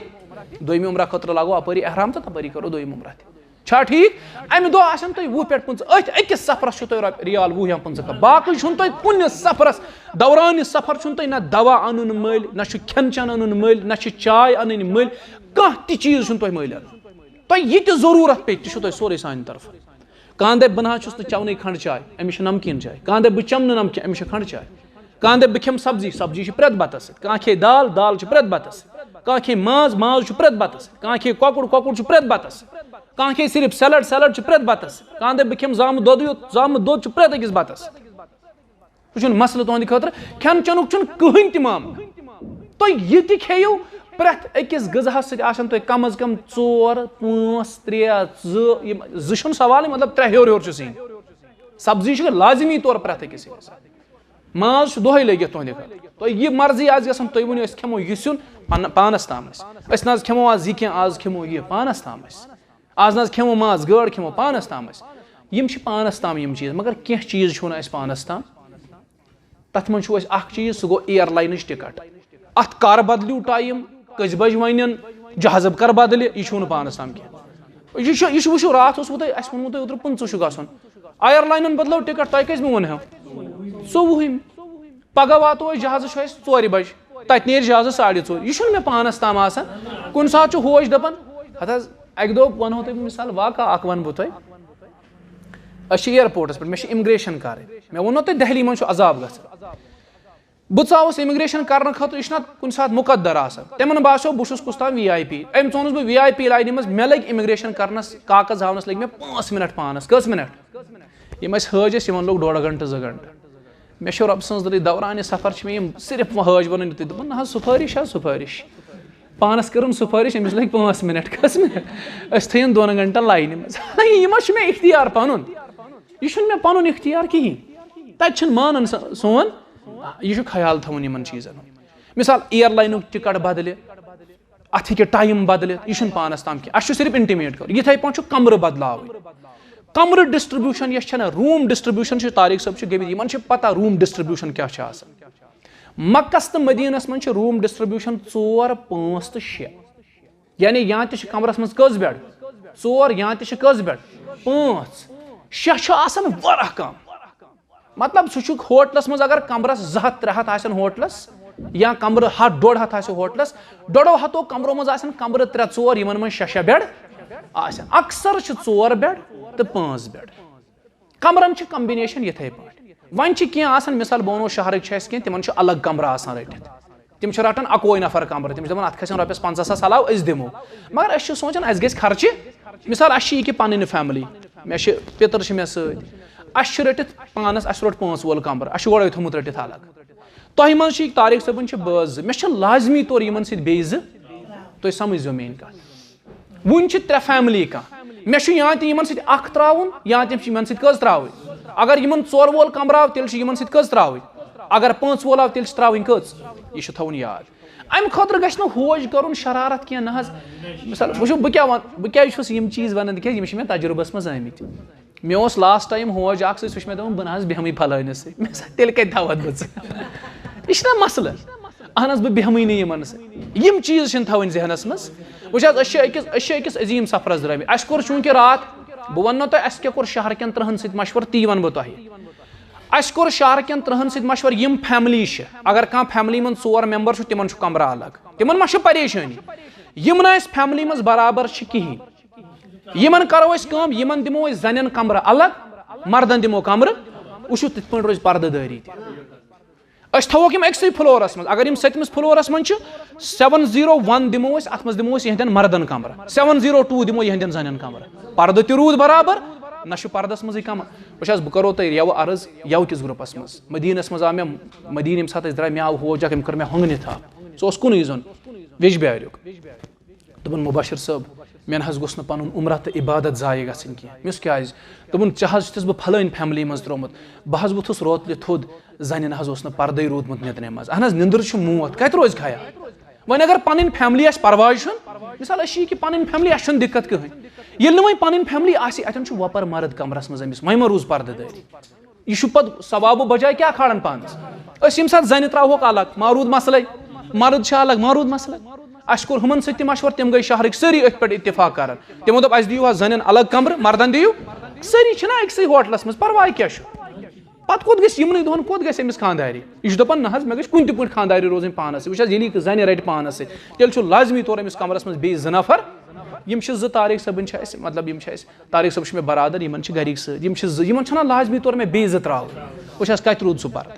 دوٚیمہِ عمرہ خٲطرٕ لاگو اپٲری احرام تہٕ تپٲری کرو دوٚیِم عمرہ تہِ چھا ٹھیٖک امہِ دۄہ آسن تۄہہِ 20 پٮ۪ٹھ 25 أتھۍ أکِس سفرس چھُ تۄہہِ رِیال 20 یا 50 باقٕے چھُنہٕ تۄہہِ کُنہِ سفرس دورانہِ سفر چھُنہٕ تۄہہِ نہ دوا اَنُن مٔلۍ نہ چھُ کھٮ۪ن چٮ۪ن اَنُن مٔلۍ نہ چھِ چاے اَنٕنۍ مٔلۍ کانٛہہ تہِ چیٖز چھُنہٕ تۄہہِ مٔلۍ اَنُن تۄہہِ یہِ تہِ ضروٗرت پیٚیہِ تہِ چھُو تۄہہِ سورُے سانہِ طرفہٕ کانٛہہ دَپہِ بہٕ نہ حظ چھُس نہٕ چٮ۪ونٕے کھنٛڈ چاے أمِس چھِ نمکیٖن چاے کانٛہہ دَپہِ بہٕ چٮ۪مہٕ نہٕ نمکیٖن أمِس چھِ کھنٛڈ چاے کانٛہہ دَپہِ بہٕ کھٮ۪مہٕ سبزی چھِ پرٛٮ۪تھ بَتَس سۭتۍ کانٛہہ کھیٚیہِ دال چھِ پرٛٮ۪تھ بَتَس سۭتۍ کانٛہہ کھیٚیہِ ماز چھُ پرٛٮ۪تھ بَتَس سۭتۍ کانٛہہ کھیٚیہِ کۄکُر چھُ پرٛٮ۪تھ بَتَس سۭتۍ کانٛہہ کھیٚیہِ صرف سیلڈ چھُ پرٛٮ۪تھ بَتَس سۭتۍ کانٛہہ دَپہِ بہٕ کھٮ۪مہٕ زامُت دۄد چھُ پرٛٮ۪تھ أکِس بَتَس سۭتۍ سُہ چھُنہٕ مسلہٕ تُہنٛدِ خٲطرٕ کھٮ۪ن چٮ۪نُک چھُنہٕ کٕہٕنۍ تہِ معاملہٕ تُہۍ یہِ تہِ کھیٚیِو پرٛٮ۪تھ أکِس غذاہَس سۭتۍ آسن تۄہہِ کم از کم 4 5 3 2 یِم 2 چھُنہٕ سوالٕے مطلب 3 ہیوٚر چھُ سِنۍ سبزی چھِ لازمی طور پرٛٮ۪تھ أکِس ماز چھُ دۄہے لٔگِتھ تُہنٛدِ خٲطرٕ تۄہہِ یہِ مرضی آسہِ گژھان تُہۍ ؤنِو أسۍ کھٮ۪مو یہِ سیُن پانس تام أسۍ نہ حظ کھٮ۪مو آز یہِ کینٛہہ آز کھٮ۪مو یہِ پانس تام أسۍ آز نہ حظ کھٮ۪مو ماز گٲڈ کھٮ۪مو پانس تام أسۍ یِم چھِ پانس تام یِم چیٖز مگر کینٛہہ چیٖز چھُو نہٕ اَسہِ پانس تام تتھ منٛز چھُ اَسہِ اکھ چیٖز سُہ گوٚو اِیرلاینٕچ ٹِکٹ اتھ کر بدلیو ٹایم کٔژِ بجہِ وَنٮ۪ن جہازب کر بدلہِ یہِ چھُو نہٕ پانس تام کینٛہہ یہِ چھُ وٕچھِو راتھ اوسوٕ تۄہہِ اَسہِ ووٚنمُت تۄہہِ اوترٕ 15 چھُ گژھُن اَیرلاینن بدلٲو ٹِکٹ تۄہہِ کٔژمہِ ووٚنہو 24 پگہہ واتو أسۍ جہازٕ چھُ اَسہِ 4 بجہِ تتہِ نیرِ جہازٕ 4:30 یہِ چھُنہٕ مےٚ پانس تام آسان کُنہِ ساتہٕ چھُ ہوش دپان ہتہٕ حظ اکہِ دۄہ ونہو تۄہہِ مِثال واقعہ اکھ ونہٕ بہٕ تۄہہِ أسۍ چھِ اِیرپوٹس پٮ۪ٹھ مےٚ چھِ اِمگریشن کرٕنۍ مےٚ ووٚنو تۄہہِ دہلی منٛز چھُ عذاب گژھان بہٕ ژاوُس اِمگریشن کرنہٕ خٲطرٕ یہِ چھُنہ کُنہِ ساتہٕ مُقدر آسان تِمن باسیو بہٕ چھُس کُس تام VIP أمۍ ژھونُس بہٕ VIP لاینہِ منٛز مےٚ لٔگۍ اِمگریشن کرنس کاکز ہاونس لٔگۍ مےٚ 5 مِنٹ پانس کٔژ مِنٹ یِم اَسہِ حٲج ٲسۍ یِمن لوٚگ 1.5 گنٹہٕ 2 گنٹہٕ مےٚ چھُ رۄبہٕ سٕنٛز دٔلیٖل دورانہِ سفر چھِ مےٚ یِم صرف حٲج وَنان یُتُے دوٚپُن نہ حظ سُفٲرِش حظ سُفٲرِش پانس کٔرٕن سُفٲرِش أمِس لٔگۍ 5 مِنٹ کٔژ مِنٹ أسۍ تھٲیِن 2 گنٹن لاینہِ منٛز یہِ ما چھُ مےٚ اختیار پنُن یہِ چھُنہٕ مےٚ پنُن اختیار کِہینۍ تتہِ چھِنہٕ مانان سون یہِ چھُ خیال تھاوُن یِمن چیٖزن ہُنٛد مِثال اِیرلاینُک ٹِکٹ بدلہِ اتھ ہیٚکہِ ٹایم بدلِتھ یہِ چھُنہٕ پانس تام کینٛہہ اَسہِ چھُ صرف انٹِمیٹ کرُن یِتھٕے پٲٹھۍ چھُ کمرٕ بدلاوٕنۍ کمرٕ ڈسٹربیوٗشن یۄس چھےٚ نہ روٗم ڈسٹربیوٗشن چھِ طاریق صٲب چھِ گٔمٕتۍ یِمن چھِ پتہ روٗم ڈسٹربیوٗشن کیاہ چھِ آسان مکس تہٕ مدیٖنس منٛز چھِ روٗم ڈسٹربیوٗشن 4 5 تہٕ 6 یعنی یا تہِ چھِ کمرس منٛز کٔژ بیڈ 4 یا تہِ چھِ کٔژ بیڈ 5 6 چھُ آسان واریاہ کم مطلب سُہ چھُ ہوٹلس منٛز اگر کمرس 200 300 آسن ہوٹلس یا کمرٕ 100 150 آسہِ ہوٹلس 250 کمرو منٛز آسن کمرٕ 3 4 یِمن منٛز 6 بیڈ آسن اکثر چھِ 4 بیڈ تہٕ 5 بیڈ کمرن چھِ کمبِنیشن یِتھٕے پٲٹھۍ وۄنۍ چھِ کینٛہہ آسان مِثال بہٕ وَنو شہرٕکۍ چھِ اَسہِ کینٛہہ تِمن چھُ الگ کمرٕ آسان رٔٹِتھ تِم چھِ رٹان 21 نفر کمرٕ تِم چھِ دپان اتھ کھسن رۄپیس 50,000 علاوٕ أسۍ دِمو مگر أسۍ چھِ سونٛچان اَسہِ گژھِ خرچہِ مِثال اَسہِ چھِ یہِ کہِ پنٕنۍ فیملی مےٚ چھِ پِتٕر چھِ مےٚ سۭتۍ اَسہِ چھُ رٔٹِتھ پانس اَسہِ روٚٹ 5 وول کمرٕ اَسہِ چھُ گۄڈے تھوٚمُت رٔٹِتھ الگ تۄہہِ منٛز چھِ طاریق صٲبن چھِ بٲژ 2 مےٚ چھِ لازمی طور یِمن سۭتۍ بیٚیہِ 2 تُہۍ سمجھزیو میٲنۍ کتھ وُنہِ چھِ 3 فیملی کانٛہہ مےٚ چھُ یا تہِ یِمن سۭتۍ 1 تراوُن یا تِم چھِ یِمن سۭتۍ کٔژ تراوٕنۍ اگر یِمن 4 وول کمرٕ آو تیٚلہِ چھِ یِمن سۭتۍ کٔژ تراوٕنۍ اگر 5 وول آو تیٚلہِ چھِ تراوٕنۍ کٔژ یہِ چھُ تھاوُن یاد امہِ خٲطرٕ گژھِ نہٕ ہوج کرُن شرارت کینٛہہ نہ حظ مِثال وٕچھو بہٕ کیازِ چھُس یِم چیٖز ونان تِکیازِ یِم چھِ مےٚ تجرُبس منٛز آمٕتۍ مےٚ اوس لاسٹ ٹایم ہوج اکھ سۭتۍ سُہ چھُ مےٚ دپان بہٕ نہ حظ بیٚہمٕے پھلٲنِس سۭتۍ مےٚ دوٚپ تیٚلہِ کتہِ تھاوتھ بہٕ ژٕ یہِ چھُنہ مسلہٕ اہن حظ بہٕ بیٚہمٕے نہٕ یِمن سۭتۍ یِم چیٖز چھِنہٕ تھاوٕنۍ ذہنس منٛز وٕچھ حظ أسۍ چھِ أکِس عظیٖم سفرس درٛامٕتۍ اَسہِ کوٚر چوٗنٛکہِ راتھ بہٕ ونہو تۄہہِ اَسہِ کیاہ کوٚر شہر کٮ۪ن 3 سۭتۍ مشور تی وَنہٕ بہٕ تۄہہِ اَسہِ کوٚر شہر کٮ۪ن 3 سۭتۍ مشور یِم فیملی چھِ اگر کانٛہہ فیملی منٛز 4 مٮ۪مبر چھُ تِمن چھُ کمرٕ الگ تِمن ما چھِ پریشٲنی یِم نہٕ اَسہِ فیملی منٛز برابر چھِ کِہینۍ یِمن کرو أسۍ کٲم یِمن دِمو أسۍ زنٮ۪ن کمرٕ الگ مردن دِمو کمرٕ وٕچھِو تِتھ پٲٹھۍ روزِ پردٕ دٲری تہِ أسۍ تھاووکھ یِم أکسٕے فلورس منٛز اگر یِم 7مِس فلورس منٛز چھِ 701 دِمو أسۍ اتھ منٛز دِمو أسۍ یِہنٛدٮ۪ن مردن کمرٕ 702 دِمو یِہنٛدٮ۪ن زنٮ۪ن کمرٕ پردٕ تہِ روٗد برابر نہ چھُ پردس منٛزٕے کم وٕچھ حظ بہٕ کرو تۄہہِ یَوٕ عرض یَوٕ کِس گرُپس منٛز مدیٖنس منٛز آو مےٚ مدیٖن ییٚمہِ ساتہٕ أسۍ درٛاے مےٚ آو ہوج اکھ أمۍ کٔر مےٚ ہۄنٛگنہِ تھپھ سُہ اوس کُنُے زوٚن ویٚجبیٛارُک دوٚپُن مُبشر صٲب मे न गोस पन उम्र तो इबादत जाय गन कह क्या दोपन चे बह फलान फैमिली मज त्रोमुत बह वोथुस रोतल थोद जन न पर्दे रूदमुत निद्रे मज अहन निंदर मौत कत रोज खया वन अगर पन फैमिली परवाह मिसाल कि पन फैमिली अस दिक्कत कहें ये वो पन फैमिली अतन वपर मर्द कमरस मज अमिस वह रूज पर्द दारी यह पे सवाब बजाय क्या खाड़न पानस यम सात जन त्रोक अलग मारूद मसल मर्द अलग मारूद मसल अस कोर हमन सत मशवर तम गई शहर सारी अथ पे इतफाक कर तमो दप दियो जन अलग कमर मर्दन दियो सारी अक्स होटलस मज परवाह क्या पत कोत गमन दोहन कोत गमिस खानदारी यह दपान ना मे कुन पे खानदारी रोजन पानस वो ये जन रट पानस तेल लाजमी तौर अमिस कमरस मज बे ज नफर यम तारिक सबन मतलब तारिक सब मे बरादर इन गरिक सत लाजमी तौर मे बे ज त्राव वो कत रूद सह पर्द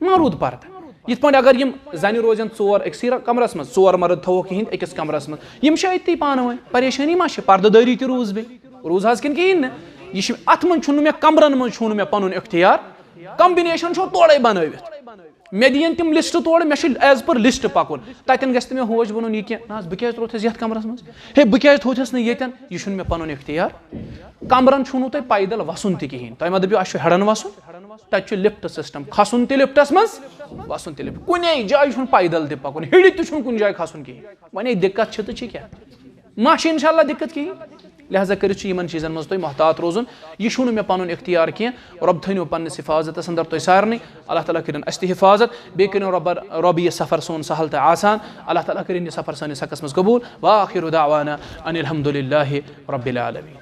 मा रूद पर्द यथ पे अगर यम जन रोजन चोर अक्सी कमरस मज चोर मर्द थोक कहें अकिस कमरस मज यम अति पान वन परेशानी मा पर्ददारी तह रूज बे रूज हज किन कहें ना यह अत मन मे कमरन मन छू मे पन इख्तियार कम्बिनेशन तोड़े बनवित मे दिन तम लिस्ट तोड़ मे एज पर लिस्ट पकुन तन गि मे होश बनन यह क्या बह क्या त्रोथस ये कमरस मज हे बह क्या थोथस न ये यह मे पन इख्तियार कमरन छू तुम पैदल वसन तहें तुम मा दपो अस हेड़न वसन तत लिफ्ट सिस्टम खसन त लिफ्टस मज वसन त लिफ्ट कुने जाय पैदल त पकुन हिड़ित तुम कुन जाय खसन कहें वन दिक्कत तो क्या मा इंशाल्लाह दिक्कत कहें लिहाजा कर चीज़न मज तुम मोहतात रोजन यह मे पन इख्तियार कह रब थो पन्नस हिफाजत अंदर तुम सारे अल्लाह ताला कर अस हिफाजत बे कर रब यह सफ़र सोन सहल तो आसान अल्लाह ताला कर यह सफ़र सानिस हकस मज कबूल व आखिर दावाना अनिल हम्दुलिल्लाहि रब्बिल आलमीन।